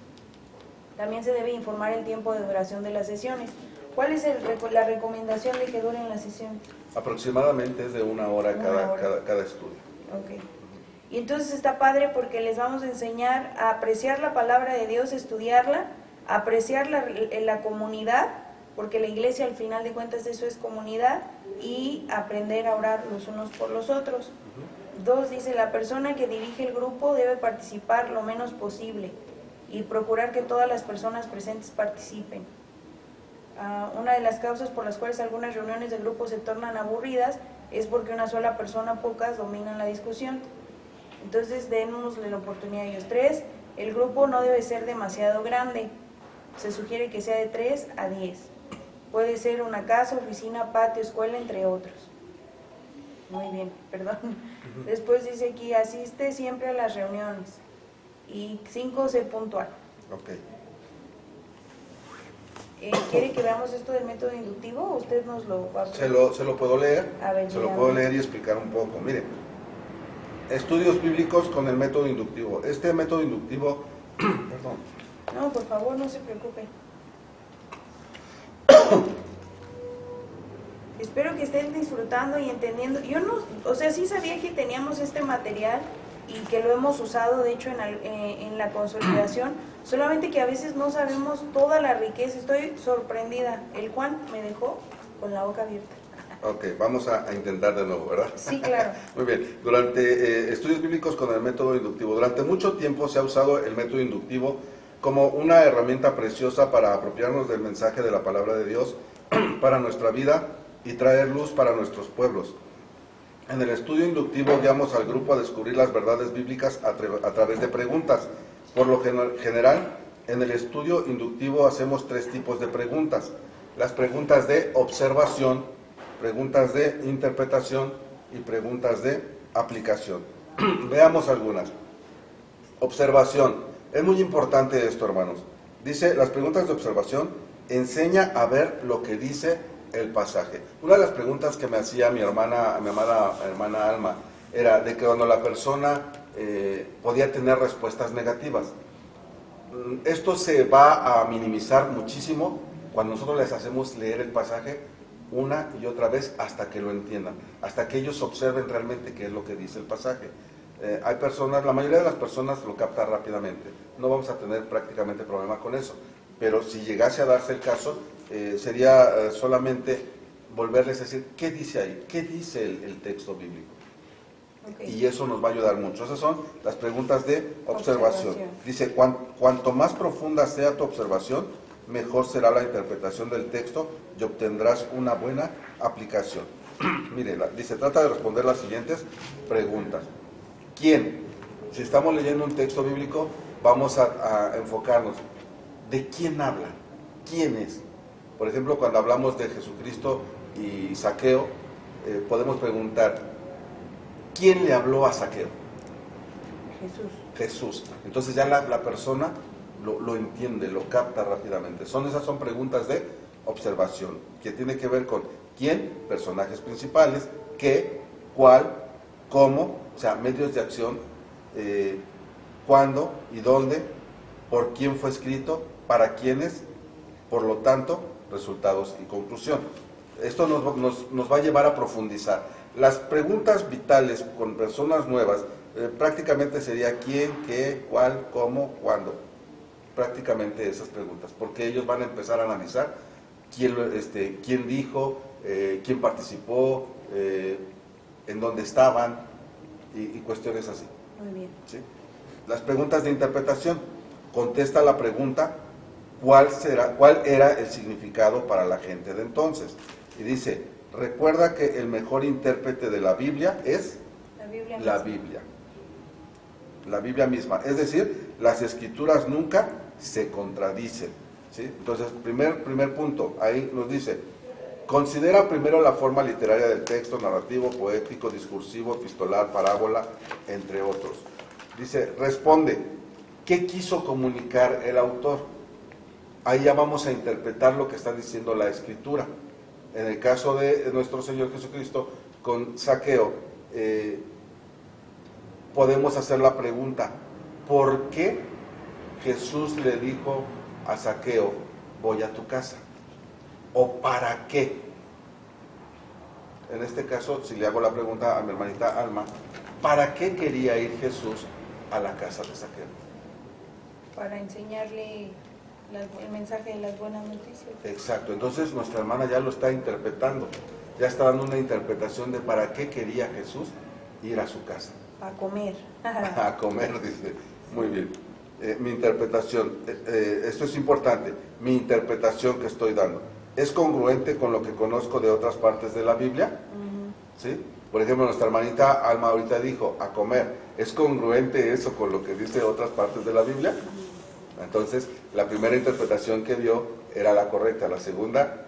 También se debe informar el tiempo de duración de las sesiones. ¿Cuál es la recomendación de que duren las sesiones? Aproximadamente es de 1 hora, cada estudio. Ok. Y entonces está padre porque les vamos a enseñar a apreciar la palabra de Dios, estudiarla, apreciar la comunidad, porque la iglesia al final de cuentas eso es comunidad, y aprender a orar los unos por los otros. 2, dice, la persona que dirige el grupo debe participar lo menos posible y procurar que todas las personas presentes participen. Una de las causas por las cuales algunas reuniones de grupo se tornan aburridas es porque una sola persona o pocas dominan la discusión. Entonces, démosle la oportunidad a ellos. 3, el grupo no debe ser demasiado grande. Se sugiere que sea de 3 a 10. Puede ser una casa, oficina, patio, escuela, entre otros. Muy bien, perdón. Después dice aquí, asiste siempre a las reuniones. Y 5, sé puntual. Ok. ¿Quiere que veamos esto del método inductivo o usted nos lo va a Se lo puedo leer. A ver, se lo puedo leer y explicar un poco. Mire. Estudios bíblicos con el método inductivo. Este método inductivo, perdón. No, por favor, no se preocupe. Espero que estén disfrutando y entendiendo. Yo no, o sea, sí sabía que teníamos este material y que lo hemos usado, de hecho, en la consolidación, solamente que a veces no sabemos toda la riqueza. Estoy sorprendida. El Juan me dejó con la boca abierta. Ok, vamos a intentar de nuevo, ¿verdad? Sí, claro. Muy bien, durante estudios bíblicos con el método inductivo, durante mucho tiempo se ha usado el método inductivo como una herramienta preciosa para apropiarnos del mensaje de la palabra de Dios para nuestra vida y traer luz para nuestros pueblos. En el estudio inductivo guiamos al grupo a descubrir las verdades bíblicas a través de preguntas. Por lo general, en el estudio inductivo hacemos 3 tipos de preguntas. Las preguntas de observación, preguntas de interpretación y preguntas de aplicación. Veamos algunas. Observación. Es muy importante esto, hermanos. Dice, las preguntas de observación enseña a ver lo que dice el pasaje. Una de las preguntas que me hacía mi amada hermana Alma, era de que cuando la persona podía tener respuestas negativas. Esto se va a minimizar muchísimo cuando nosotros les hacemos leer el pasaje una y otra vez hasta que lo entiendan, hasta que ellos observen realmente qué es lo que dice el pasaje. Hay personas, la mayoría de las personas lo capta rápidamente, no vamos a tener prácticamente problema con eso, pero si llegase a darse el caso, sería solamente volverles a decir qué dice ahí, qué dice el texto bíblico. Okay. Y eso nos va a ayudar mucho. Esas son las preguntas de observación. Dice, cuanto más profunda sea tu observación, mejor será la interpretación del texto y obtendrás una buena aplicación. Mire, dice, trata de responder las siguientes preguntas. ¿Quién? Si estamos leyendo un texto bíblico, vamos a enfocarnos. ¿De quién habla? ¿Quién es? Por ejemplo, cuando hablamos de Jesucristo y Zaqueo, podemos preguntar, ¿quién le habló a Zaqueo? Jesús. Jesús. Entonces ya la persona lo entiende, lo capta rápidamente. Esas son preguntas de observación, que tiene que ver con quién, personajes principales, qué, cuál, cómo, o sea, medios de acción, cuándo y dónde, por quién fue escrito, para quiénes, por lo tanto, resultados y conclusión. Esto nos va a llevar a profundizar. Las preguntas vitales con personas nuevas, prácticamente sería quién, qué, cuál, cómo, cuándo. Prácticamente esas preguntas, porque ellos van a empezar a analizar quién dijo, quién participó, en dónde estaban y cuestiones así. Muy bien. ¿Sí? Las preguntas de interpretación, contesta la pregunta cuál era el significado para la gente de entonces. Y dice, recuerda que el mejor intérprete de la Biblia es la Biblia misma. Es decir, las escrituras nunca se contradicen. ¿Sí? Entonces, primer punto, ahí nos dice, considera primero la forma literaria del texto, narrativo, poético, discursivo, epistolar, parábola, entre otros. Dice, responde, ¿qué quiso comunicar el autor? Ahí ya vamos a interpretar lo que está diciendo la Escritura. En el caso de nuestro Señor Jesucristo, con Zaqueo, podemos hacer la pregunta, ¿por qué Jesús le dijo a Zaqueo, voy a tu casa? ¿O para qué? En este caso, si le hago la pregunta a mi hermanita Alma, ¿para qué quería ir Jesús a la casa de Zaqueo? Para enseñarle el mensaje de las buenas noticias. Exacto, entonces nuestra hermana ya lo está interpretando, ya está dando una interpretación de para qué quería Jesús ir a su casa. A comer. A comer, dice, muy bien. Mi interpretación, esto es importante, mi interpretación que estoy dando, ¿es congruente con lo que conozco de otras partes de la Biblia? ¿Sí? Por ejemplo, nuestra hermanita Alma ahorita dijo, a comer, ¿es congruente eso con lo que dice otras partes de la Biblia? Entonces, la primera interpretación que dio era la correcta, la segunda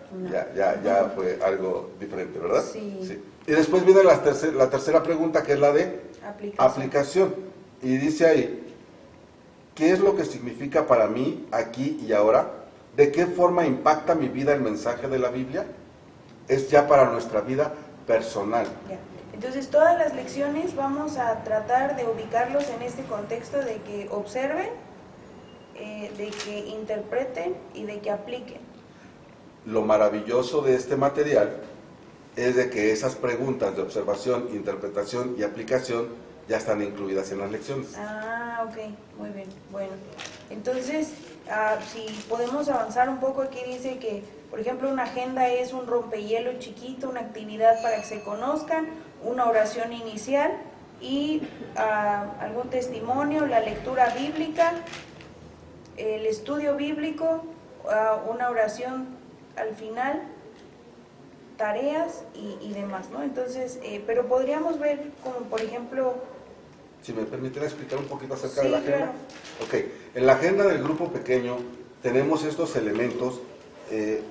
ya fue algo diferente, ¿verdad? Sí. Sí. Y después viene la tercera pregunta, que es la de aplicación. Y dice ahí, ¿qué es lo que significa para mí aquí y ahora? ¿De qué forma impacta mi vida el mensaje de la Biblia? Es ya para nuestra vida personal. Ya. Entonces, todas las lecciones vamos a tratar de ubicarlos en este contexto de que observen, de que interpreten y de que apliquen. Lo maravilloso de este material es de que esas preguntas de observación, interpretación y aplicación ya están incluidas en las lecciones. Ah, ok, muy bien. Bueno, entonces, si podemos avanzar un poco, aquí dice que, por ejemplo, una agenda es un rompehielo chiquito, una actividad para que se conozcan, una oración inicial y algún testimonio, la lectura bíblica, el estudio bíblico, una oración al final, tareas y demás, ¿no? Entonces, pero podríamos ver como, por ejemplo... Si me permiten explicar un poquito acerca de la agenda. Claro. Ok, en la agenda del grupo pequeño tenemos estos elementos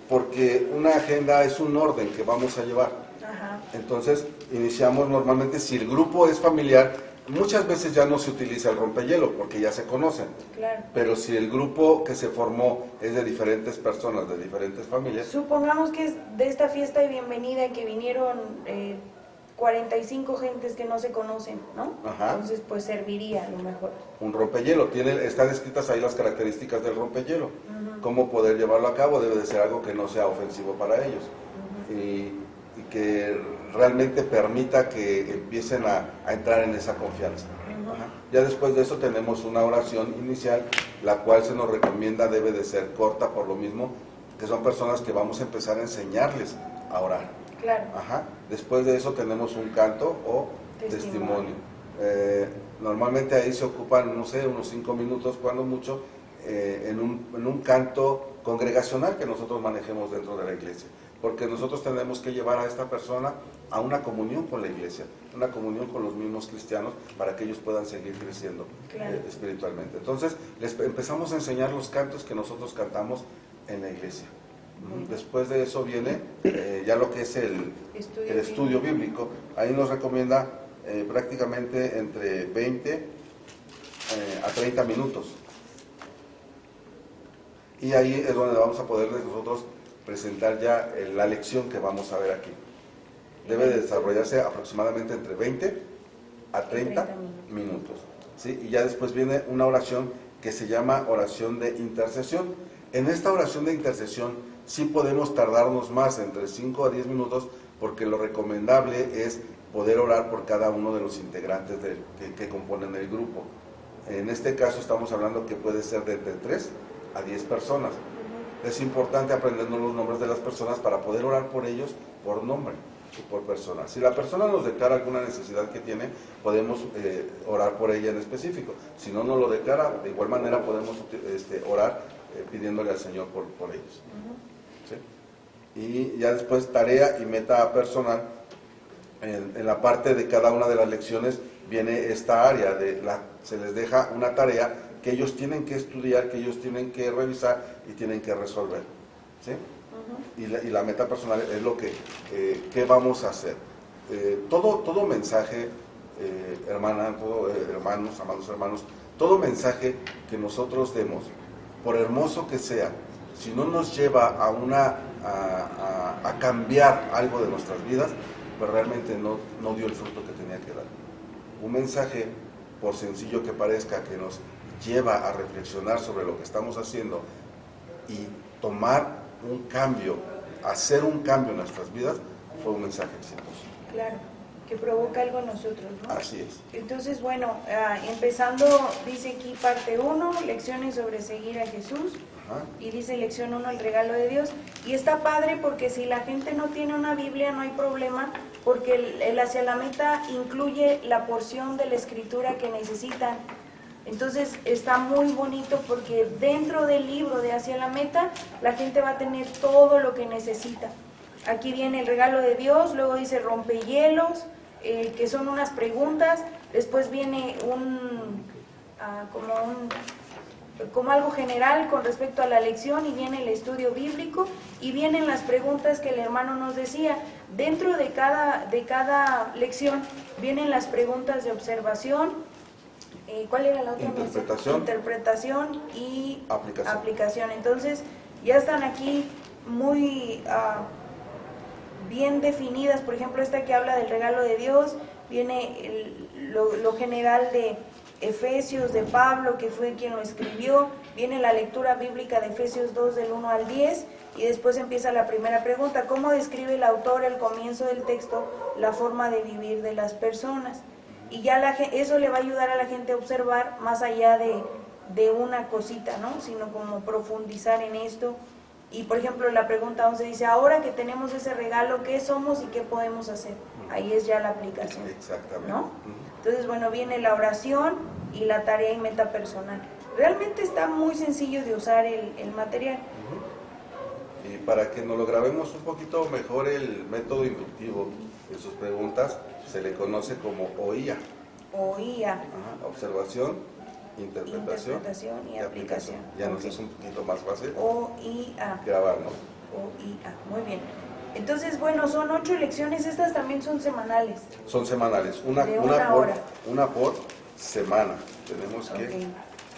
porque una agenda es un orden que vamos a llevar. Ajá. Entonces, iniciamos normalmente, si el grupo es familiar, muchas veces ya no se utiliza el rompehielo porque ya se conocen. Claro. Pero si el grupo que se formó es de diferentes personas, de diferentes familias. Supongamos que es de esta fiesta de bienvenida que vinieron 45 gentes que no se conocen, ¿no? Ajá. Entonces, pues serviría a lo mejor. Un rompehielo, están escritas ahí las características del rompehielo. Cómo poder llevarlo a cabo, debe de ser algo que no sea ofensivo para ellos. Y que realmente permita que empiecen a entrar en esa confianza. Ya después de eso tenemos una oración inicial, la cual se nos recomienda debe de ser corta por lo mismo, que son personas que vamos a empezar a enseñarles a orar. Claro. Después de eso tenemos un canto o testimonio. Normalmente ahí se ocupan, no sé, unos 5 minutos, cuando mucho, en un canto congregacional que nosotros manejemos dentro de la iglesia. Porque nosotros tenemos que llevar a esta persona a una comunión con la iglesia, una comunión con los mismos cristianos, para que ellos puedan seguir creciendo espiritualmente. Entonces, les empezamos a enseñar los cantos que nosotros cantamos en la iglesia. Después de eso viene ya lo que es el estudio bíblico. Ahí nos recomienda prácticamente entre 20 a 30 minutos. Y ahí es donde vamos a poderles nosotros presentar ya la lección que vamos a ver aquí. Debe de desarrollarse aproximadamente entre 20 a 30 minutos. ¿Sí? Y ya después viene una oración que se llama oración de intercesión. En esta oración de intercesión sí podemos tardarnos más, entre 5 a 10 minutos, porque lo recomendable es poder orar por cada uno de los integrantes que componen el grupo. En este caso estamos hablando que puede ser de entre 3 a 10 personas. Es importante aprendernos los nombres de las personas para poder orar por ellos por nombre y por persona. Si la persona nos declara alguna necesidad que tiene, podemos orar por ella en específico. Si no nos lo declara, de igual manera podemos orar pidiéndole al Señor por ellos. ¿Sí? Y ya después tarea y meta personal. En la parte de cada una de las lecciones viene esta área, se les deja una tarea que ellos tienen que estudiar, que ellos tienen que revisar y tienen que resolver. ¿Sí? Y la meta personal es lo que vamos a hacer. Todo mensaje, hermanos, amados hermanos, todo mensaje que nosotros demos, por hermoso que sea, si no nos lleva a cambiar algo de nuestras vidas, pues realmente no dio el fruto que tenía que dar. Un mensaje, por sencillo que parezca, que nos lleva a reflexionar sobre lo que estamos haciendo y tomar un cambio, hacer un cambio en nuestras vidas, fue un mensaje exitoso. Claro, que provoca algo en nosotros, ¿no? Así es. Entonces, bueno, empezando, dice aquí parte 1, lecciones sobre seguir a Jesús. Y dice lección 1, el regalo de Dios. Y está padre porque si la gente no tiene una Biblia no hay problema, porque el Hacia la Meta incluye la porción de la escritura que necesitan. Entonces está muy bonito porque dentro del libro de Hacia la Meta la gente va a tener todo lo que necesita. Aquí viene el regalo de Dios, luego dice rompehielos, que son unas preguntas, después viene como algo general con respecto a la lección, y viene el estudio bíblico, y vienen las preguntas que el hermano nos decía. Dentro de cada lección vienen las preguntas de observación, ¿cuál era la otra? Interpretación y aplicación. Entonces ya están aquí muy bien definidas. Por ejemplo, esta que habla del regalo de Dios, viene lo general de Efesios de Pablo, que fue quien lo escribió, viene la lectura bíblica de Efesios 2 del 1 al 10, y después empieza la primera pregunta: ¿cómo describe el autor al comienzo del texto la forma de vivir de las personas? Y ya eso le va a ayudar a la gente a observar más allá de una cosita, ¿no? Sino como profundizar en esto. Y por ejemplo la pregunta 11 dice: ahora que tenemos ese regalo, ¿qué somos y qué podemos hacer? Ahí es ya la aplicación. Exactamente. ¿No? Entonces, bueno, viene la oración y la tarea y meta personal. Realmente está muy sencillo de usar el material. Y para que nos lo grabemos un poquito mejor, el método inductivo de sus preguntas se le conoce como OIA. OIA. Observación, interpretación y aplicación. Ya nos es un poquito más fácil OIA. grabarnos. OIA, muy bien. Entonces, bueno, son 8 lecciones, estas también son semanales. Son semanales, una por semana. Tenemos que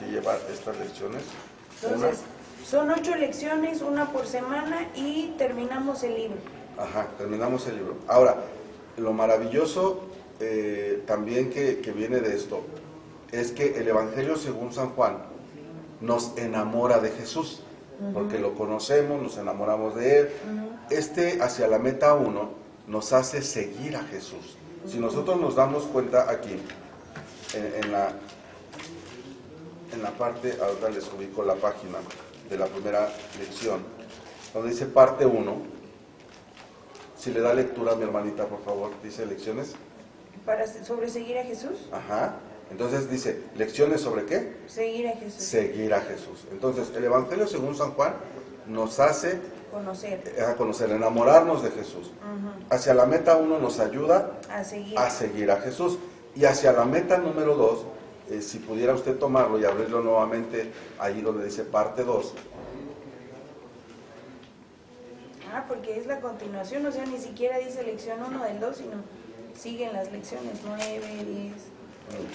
llevar estas lecciones. Entonces, son 8 lecciones, una por semana, y terminamos el libro. Terminamos el libro. Ahora, Lo maravilloso también que viene de esto es que el Evangelio según San Juan nos enamora de Jesús, porque lo conocemos, nos enamoramos de Él. Hacia la meta 1 nos hace seguir a Jesús. Si nosotros nos damos cuenta aquí, en la parte, ahora les ubico la página de la primera lección, donde dice parte 1, si le da lectura a mi hermanita, por favor, dice lecciones. ¿Sobre seguir a Jesús? Ajá. Entonces dice, ¿lecciones sobre qué? Seguir a Jesús. Seguir a Jesús. Entonces, el Evangelio según San Juan nos hace conocer, enamorarnos de Jesús. Hacia la meta 1 nos ayuda a seguir a Jesús. Y hacia la meta número 2, si pudiera usted tomarlo y abrirlo nuevamente ahí donde dice parte 2. Porque es la continuación, o sea, ni siquiera dice lección 1 del 2, sino siguen las lecciones 9, 10.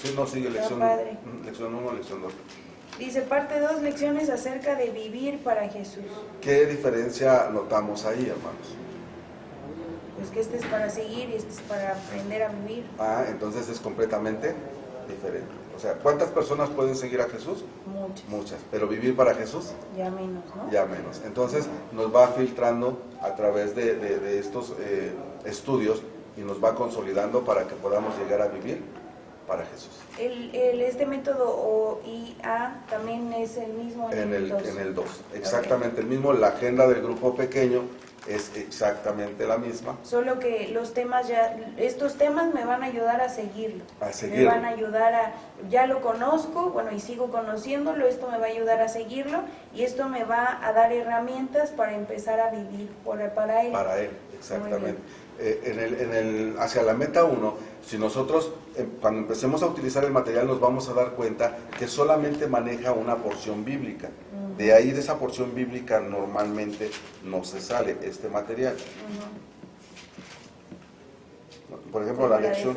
Sí, no, sigue lección 1, lección 2. Dice parte 2, lecciones acerca de vivir para Jesús. ¿Qué diferencia notamos ahí, hermanos? Pues que este es para seguir y este es para aprender a vivir. Entonces es completamente diferente. O sea, ¿cuántas personas pueden seguir a Jesús? Muchas. ¿Pero vivir para Jesús? Ya menos, ¿no? Ya menos. Entonces nos va filtrando a través de estos estudios y nos va consolidando para que podamos llegar a vivir para Jesús. Este método OIA también es el mismo en el 2. En el 2, exactamente el mismo. La agenda del grupo pequeño es exactamente la misma. Solo que los temas estos temas me van a ayudar a seguirlo. Me van a ayudar ya lo conozco, bueno, y sigo conociéndolo, esto me va a ayudar a seguirlo, y esto me va a dar herramientas para empezar a vivir para Él. Para Él, exactamente. Hacia la meta 1, si nosotros cuando empecemos a utilizar el material nos vamos a dar cuenta que solamente maneja una porción bíblica. De ahí, de esa porción bíblica, normalmente no se sale este material. Por ejemplo, la lección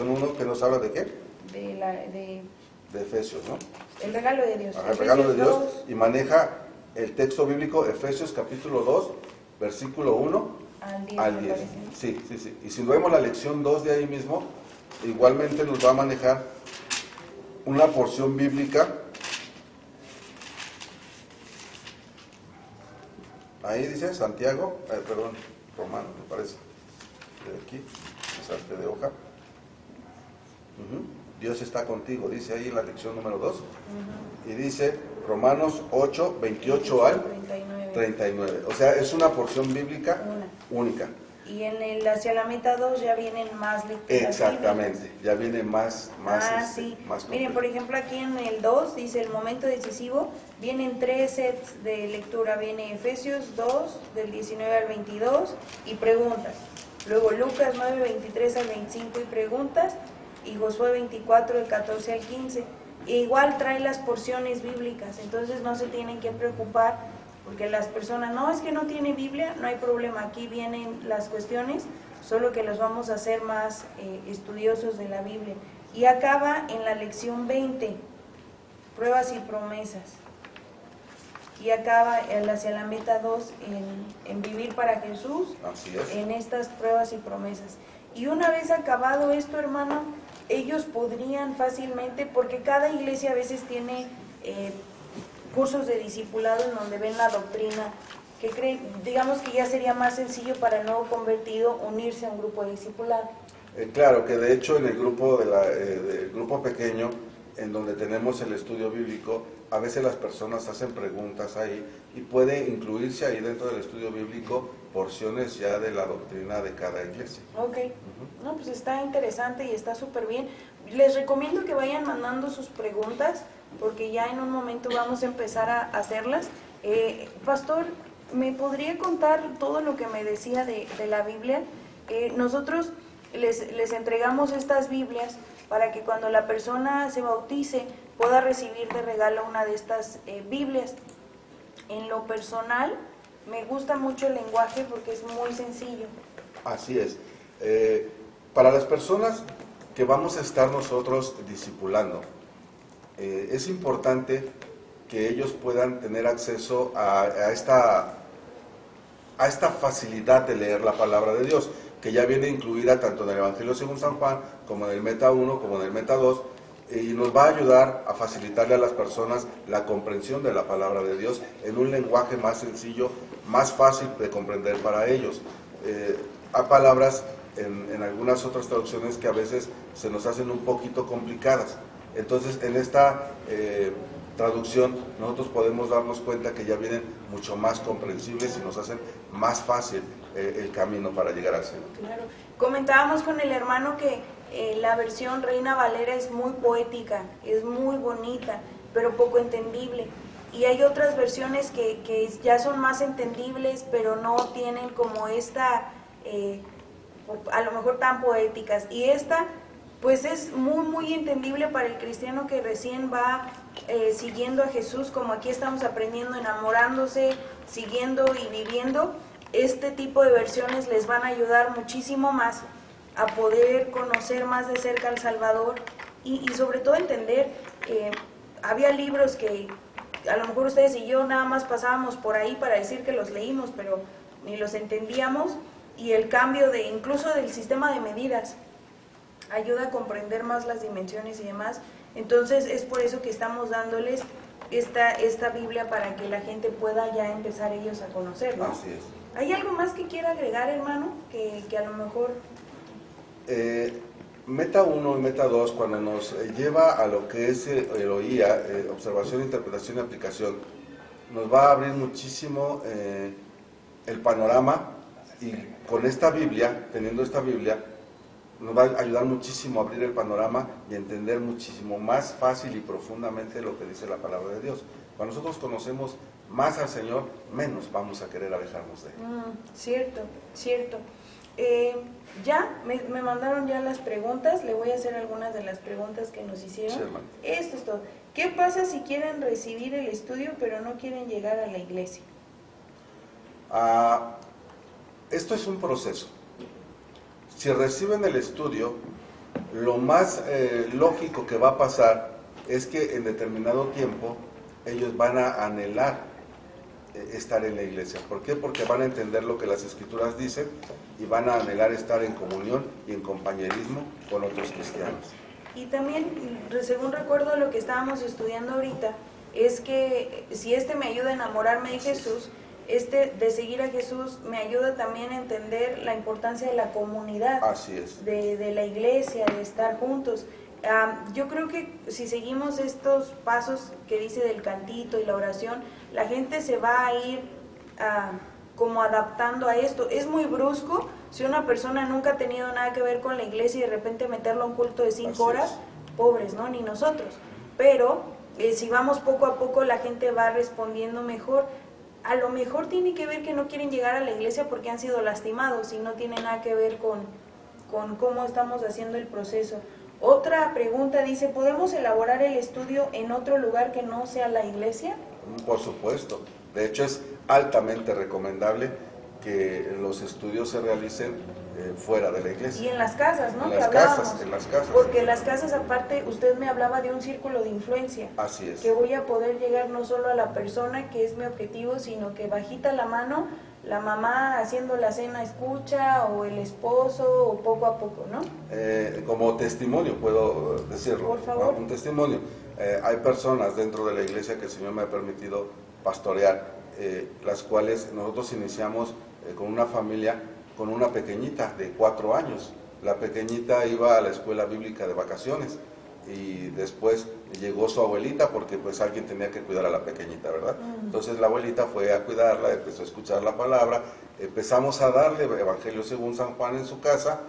1, ¿que nos habla de qué? De Efesios, ¿no? El regalo de Dios. El regalo de Dios, y maneja el texto bíblico Efesios capítulo 2, versículo 1 al 10. Sí. Y si vemos la lección 2 de ahí mismo, igualmente nos va a manejar una porción bíblica. Ahí dice Santiago, Romano, me parece. De aquí, salte de hoja. Dios está contigo, dice ahí en la lección número 2. Y dice Romanos 8, 28 al 39. O sea, es una porción bíblica única. Y en el hacia la meta 2 ya vienen más lecturas. Exactamente, bíblicas. Ya viene más sí. Más miren, por ejemplo, aquí en el 2 dice el momento decisivo, vienen 3 sets de lectura, viene Efesios 2 del 19 al 22 y preguntas. Luego Lucas 9, 23 al 25 y preguntas, y Josué 24 del 14 al 15. E igual trae las porciones bíblicas, entonces no se tienen que preocupar porque las personas, no, es que no tiene Biblia, no hay problema, aquí vienen las cuestiones, solo que los vamos a hacer más estudiosos de la Biblia. Y acaba en la lección 20, pruebas y promesas. Y acaba hacia la meta 2 en vivir para Jesús. Así es. En estas pruebas y promesas. Y una vez acabado esto, hermano, ellos podrían fácilmente, porque cada iglesia a veces tiene cursos de discipulado en donde ven la doctrina, que creen, digamos que ya sería más sencillo para el nuevo convertido unirse a un grupo de discipulado. Claro, que de hecho en el grupo del grupo pequeño, en donde tenemos el estudio bíblico, a veces las personas hacen preguntas ahí y puede incluirse ahí dentro del estudio bíblico porciones ya de la doctrina de cada iglesia. Ok, no, pues está interesante y está súper bien. Les recomiendo que vayan mandando sus preguntas porque ya en un momento vamos a empezar a hacerlas. Pastor, ¿me podría contar todo lo que me decía de la Biblia? Nosotros les entregamos estas Biblias para que cuando la persona se bautice pueda recibir de regalo una de estas Biblias. En lo personal, me gusta mucho el lenguaje porque es muy sencillo. Así es. Para las personas que vamos a estar nosotros discipulando, es importante que ellos puedan tener acceso a esta facilidad de leer la palabra de Dios. que ya viene incluida tanto en el Evangelio según San Juan, como en el Meta 1, como en el Meta 2, y nos va a ayudar a facilitarle a las personas la comprensión de la palabra de Dios en un lenguaje más sencillo, más fácil de comprender para ellos. Hay palabras en algunas otras traducciones que a veces se nos hacen un poquito complicadas. Entonces, en esta traducción nosotros podemos darnos cuenta que ya vienen mucho más comprensibles y nos hacen más fácil el camino para llegar al Señor. Claro. Comentábamos con el hermano que la versión Reina Valera es muy poética, es muy bonita, pero poco entendible. Y hay otras versiones que ya son más entendibles, pero no tienen como esta, a lo mejor tan poéticas. Y esta, pues es muy entendible para el cristiano que recién va siguiendo a Jesús, como aquí estamos aprendiendo, enamorándose, siguiendo y viviendo. Este tipo de versiones les van a ayudar muchísimo más a poder conocer más de cerca al Salvador y sobre todo entender que había libros que a lo mejor ustedes y yo nada más pasábamos por ahí para decir que los leímos, pero ni los entendíamos, y el cambio de incluso del sistema de medidas ayuda a comprender más las dimensiones y demás. Entonces es por eso que estamos dándoles esta Biblia para que la gente pueda ya empezar ellos a conocer, ¿no? Así es. ¿Hay algo más que quiera agregar, hermano? Que a lo mejor... Meta 1 y Meta 2, cuando nos lleva a lo que es el OIA, observación, interpretación y aplicación, nos va a abrir muchísimo el panorama, y con esta Biblia, teniendo esta Biblia, nos va a ayudar muchísimo a abrir el panorama y entender muchísimo más fácil y profundamente lo que dice la palabra de Dios. Cuando nosotros conocemos más al Señor, menos vamos a querer alejarnos de Él. Cierto. Ya me mandaron ya las preguntas, le voy a hacer algunas de las preguntas que nos hicieron. Sí, hermano. Esto es todo. ¿Qué pasa si quieren recibir el estudio pero no quieren llegar a la iglesia? Esto es un proceso. Si reciben el estudio, lo más lógico que va a pasar es que en determinado tiempo ellos van a anhelar estar en la iglesia. ¿Por qué? Porque van a entender lo que las Escrituras dicen y van a anhelar estar en comunión y en compañerismo con otros cristianos. Y también, según recuerdo lo que estábamos estudiando ahorita, es que si me ayuda a enamorarme de Jesús, de seguir a Jesús me ayuda también a entender la importancia de la comunidad. Así es. De la iglesia, de estar juntos. Yo creo que si seguimos estos pasos que dice del cantito y la oración, la gente se va a ir como adaptando a esto. Es muy brusco si una persona nunca ha tenido nada que ver con la iglesia y de repente meterlo a un culto de 5 horas, pobres, ¿no? Ni nosotros. Pero si vamos poco a poco, la gente va respondiendo mejor. A lo mejor tiene que ver que no quieren llegar a la iglesia porque han sido lastimados y no tiene nada que ver con cómo estamos haciendo el proceso. Otra pregunta dice, ¿podemos elaborar el estudio en otro lugar que no sea la iglesia? Por supuesto. De hecho, es altamente recomendable que los estudios se realicen fuera de la iglesia. Y en las casas, ¿no? En las casas. Porque en las casas, aparte, usted me hablaba de un círculo de influencia. Así es. Que voy a poder llegar no solo a la persona, que es mi objetivo, sino que bajita la mano, la mamá haciendo la cena escucha, o el esposo, o poco a poco, ¿no? Como testimonio puedo decirlo. Por favor. Un testimonio. Hay personas dentro de la iglesia que el Señor me ha permitido pastorear, las cuales nosotros iniciamos con una familia, con una pequeñita de 4 años. La pequeñita iba a la escuela bíblica de vacaciones y después llegó su abuelita porque pues alguien tenía que cuidar a la pequeñita, ¿verdad? Entonces la abuelita fue a cuidarla, empezó a escuchar la palabra, empezamos a darle Evangelio según San Juan en su casa,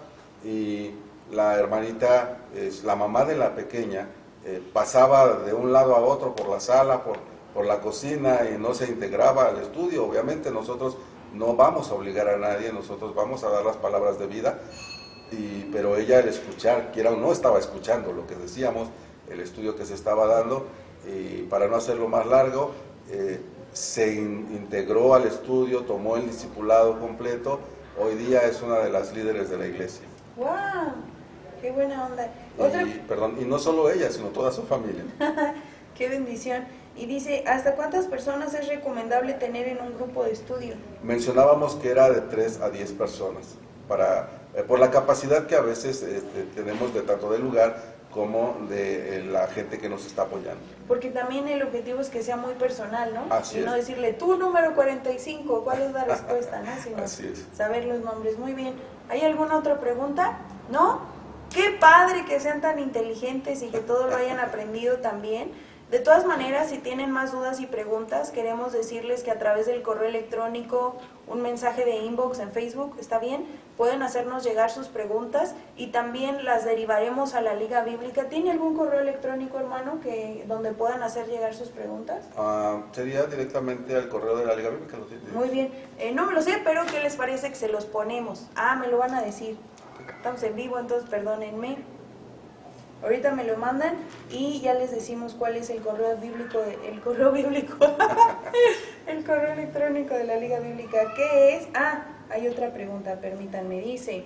y la hermanita, la mamá de la pequeña, pasaba de un lado a otro por la sala, por la cocina, y no se integraba al estudio. Obviamente nosotros no vamos a obligar a nadie, nosotros vamos a dar las palabras de vida, pero ella al escuchar, quiera o no, estaba escuchando lo que decíamos, el estudio que se estaba dando, y para no hacerlo más largo, se integró al estudio, tomó el discipulado completo, hoy día es una de las líderes de la iglesia. ¡Wow! ¡Qué buena onda! Y no solo ella, sino toda su familia. ¡Qué bendición! Y dice, ¿hasta cuántas personas es recomendable tener en un grupo de estudio? Mencionábamos que era de 3 a 10 personas para por la capacidad que a veces tenemos de tanto del lugar como de la gente que nos está apoyando. Porque también el objetivo es que sea muy personal, ¿no? Así y no es. decirle, tú número 45, ¿cuál es la respuesta? ¿No? Sino Así es. saber los nombres. Muy bien. ¿Hay alguna otra pregunta? ¿No? Qué padre que sean tan inteligentes y que todo lo hayan aprendido también. De todas maneras, si tienen más dudas y preguntas, queremos decirles que a través del correo electrónico, un mensaje de inbox en Facebook, ¿está bien? Pueden hacernos llegar sus preguntas y también las derivaremos a la Liga Bíblica. ¿Tiene algún correo electrónico, hermano, donde puedan hacer llegar sus preguntas? Sería directamente al correo de la Liga Bíblica. Muy bien. No me lo sé, pero ¿qué les parece que se los ponemos? Me lo van a decir. Estamos en vivo, entonces perdónenme. Ahorita me lo mandan y ya les decimos cuál es el correo bíblico, el correo electrónico de la Liga Bíblica. ¿Qué es? Hay otra pregunta, permítanme. Dice,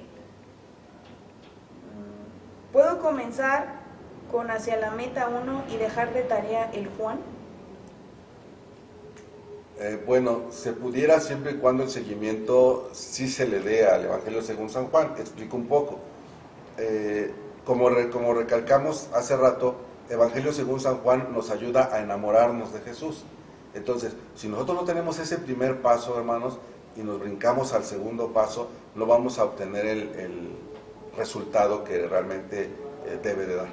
¿puedo comenzar con hacia la meta 1 y dejar de tarea el Juan? Bueno, se pudiera siempre y cuando el seguimiento sí se le dé al Evangelio según San Juan. Explico un poco. Como recalcamos hace rato, Evangelio según San Juan nos ayuda a enamorarnos de Jesús. Entonces, si nosotros no tenemos ese primer paso, hermanos, y nos brincamos al segundo paso, no vamos a obtener el resultado que realmente debe de dar.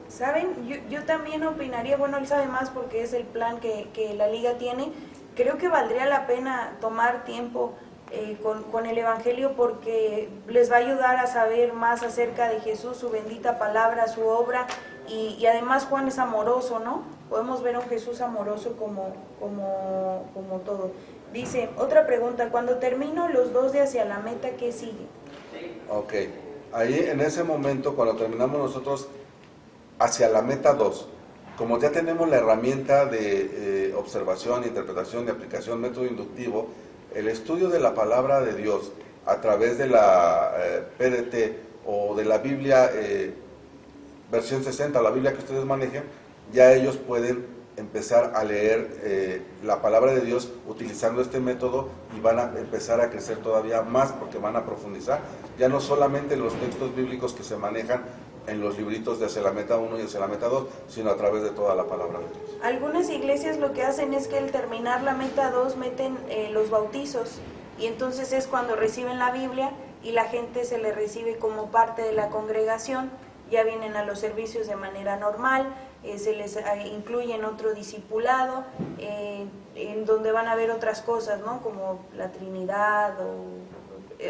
¿Saben? Yo también opinaría, bueno, él sabe más porque es el plan que la Liga tiene. Creo que valdría la pena tomar tiempo con el Evangelio porque les va a ayudar a saber más acerca de Jesús, su bendita palabra, su obra y además Juan es amoroso, ¿no? Podemos ver a un Jesús amoroso como todo. Dice, otra pregunta, cuando termino los 2 de hacia la meta, ¿qué sigue? Ok, ahí en ese momento cuando terminamos nosotros hacia la meta 2, como ya tenemos la herramienta de observación, interpretación y aplicación, método inductivo, el estudio de la palabra de Dios a través de la PDT o de la Biblia versión 60, la Biblia que ustedes manejen, ya ellos pueden empezar a leer la palabra de Dios utilizando este método y van a empezar a crecer todavía más porque van a profundizar, ya no solamente los textos bíblicos que se manejan en los libritos de hacia la meta 1 y hacia la meta 2, sino a través de toda la palabra de Dios. Algunas iglesias lo que hacen es que al terminar la meta 2 meten los bautizos y entonces es cuando reciben la Biblia y la gente se le recibe como parte de la congregación, ya vienen a los servicios de manera normal, se les incluye en otro discipulado, en donde van a ver otras cosas, ¿no? Como la Trinidad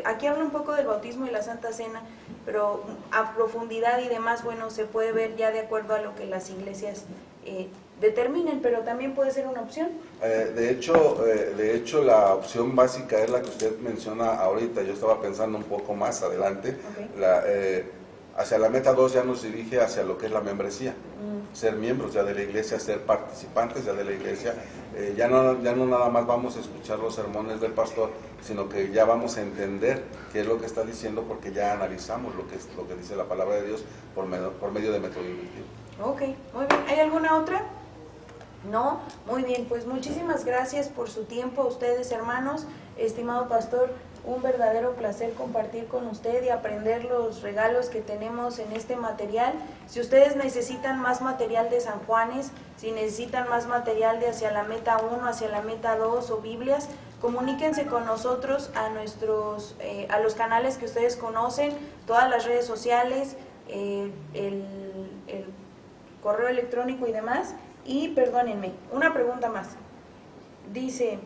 aquí habla un poco del bautismo y la Santa Cena, pero a profundidad y demás, bueno, se puede ver ya de acuerdo a lo que las iglesias determinen, pero también puede ser una opción. De hecho, la opción básica es la que usted menciona ahorita. Yo estaba pensando un poco más adelante. Okay. Hacia la meta 2 ya nos dirige hacia lo que es la membresía, ser miembros ya de la iglesia, ser participantes ya de la iglesia, ya no nada más vamos a escuchar los sermones del pastor, sino que ya vamos a entender qué es lo que está diciendo porque ya analizamos lo que dice la palabra de Dios por medio de método inductivo. Ok, muy bien. ¿Hay alguna otra? No, muy bien, pues muchísimas gracias por su tiempo a ustedes, hermanos. Estimado pastor, un verdadero placer compartir con usted y aprender los regalos que tenemos en este material. Si ustedes necesitan más material de San Juanes, si necesitan más material de hacia la meta 1, hacia la meta 2 o Biblias, comuníquense con nosotros a los canales que ustedes conocen, todas las redes sociales, el correo electrónico y demás. Y perdónenme, una pregunta más. Dice,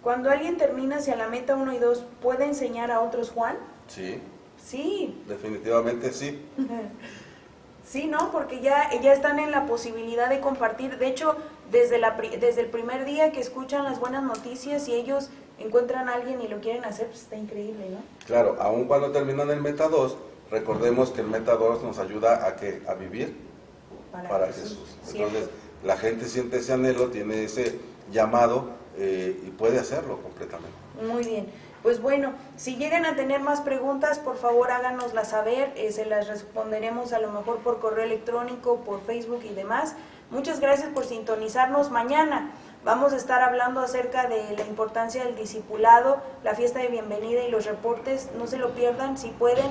cuando alguien termina hacia la meta 1 y 2, ¿puede enseñar a otros Juan? Sí. Sí. Definitivamente sí. Sí, ¿no? Porque ya están en la posibilidad de compartir. De hecho, desde el primer día que escuchan las buenas noticias y ellos encuentran a alguien y lo quieren hacer, pues está increíble, ¿no? Claro, aun cuando terminan el meta 2, recordemos que el meta 2 nos ayuda a vivir para Jesús. Entonces, la gente siente ese anhelo, tiene ese llamado y puede hacerlo completamente. Muy bien. Pues bueno, si llegan a tener más preguntas, por favor háganoslas saber, se las responderemos a lo mejor por correo electrónico, por Facebook y demás. Muchas gracias por sintonizarnos mañana. Vamos a estar hablando acerca de la importancia del discipulado, la fiesta de bienvenida y los reportes. No se lo pierdan, si pueden.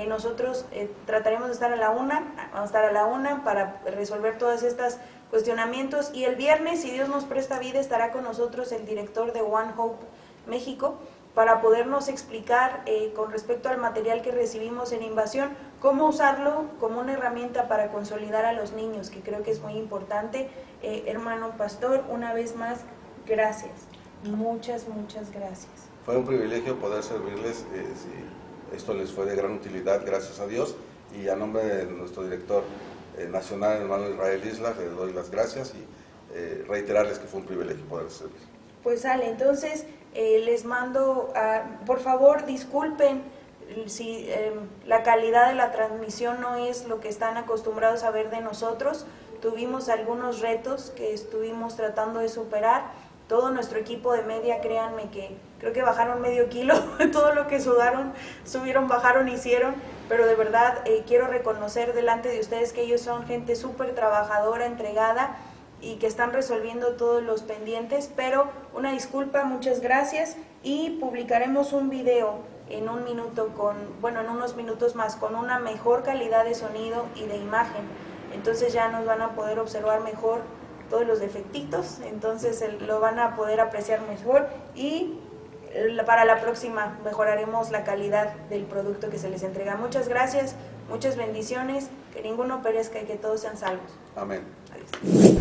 Nosotros trataremos de estar a la 1, vamos a estar a la 1 para resolver todas estas cuestionamientos. Y el viernes, si Dios nos presta vida, estará con nosotros el director de One Hope México para podernos explicar con respecto al material que recibimos en Invasión, cómo usarlo como una herramienta para consolidar a los niños, que creo que es muy importante. Hermano pastor, una vez más, gracias. Muchas gracias. Fue un privilegio poder servirles, esto les fue de gran utilidad, gracias a Dios, y a nombre de nuestro director nacional, hermano Israel Islas, les doy las gracias y reiterarles que fue un privilegio poder servir. Pues sale, entonces les mando, por favor disculpen si la calidad de la transmisión no es lo que están acostumbrados a ver de nosotros. Tuvimos algunos retos que estuvimos tratando de superar. Todo nuestro equipo de media, créanme que creo que bajaron medio kilo, todo lo que sudaron, subieron, bajaron, hicieron, pero de verdad quiero reconocer delante de ustedes que ellos son gente súper trabajadora, entregada, y que están resolviendo todos los pendientes. Pero una disculpa, muchas gracias, y publicaremos un video en un minuto en unos minutos más, con una mejor calidad de sonido y de imagen. Entonces ya nos van a poder observar mejor todos los defectitos, entonces lo van a poder apreciar mejor, y para la próxima mejoraremos la calidad del producto que se les entrega. Muchas gracias, muchas bendiciones, que ninguno perezca y que todos sean salvos. Amén. Adiós.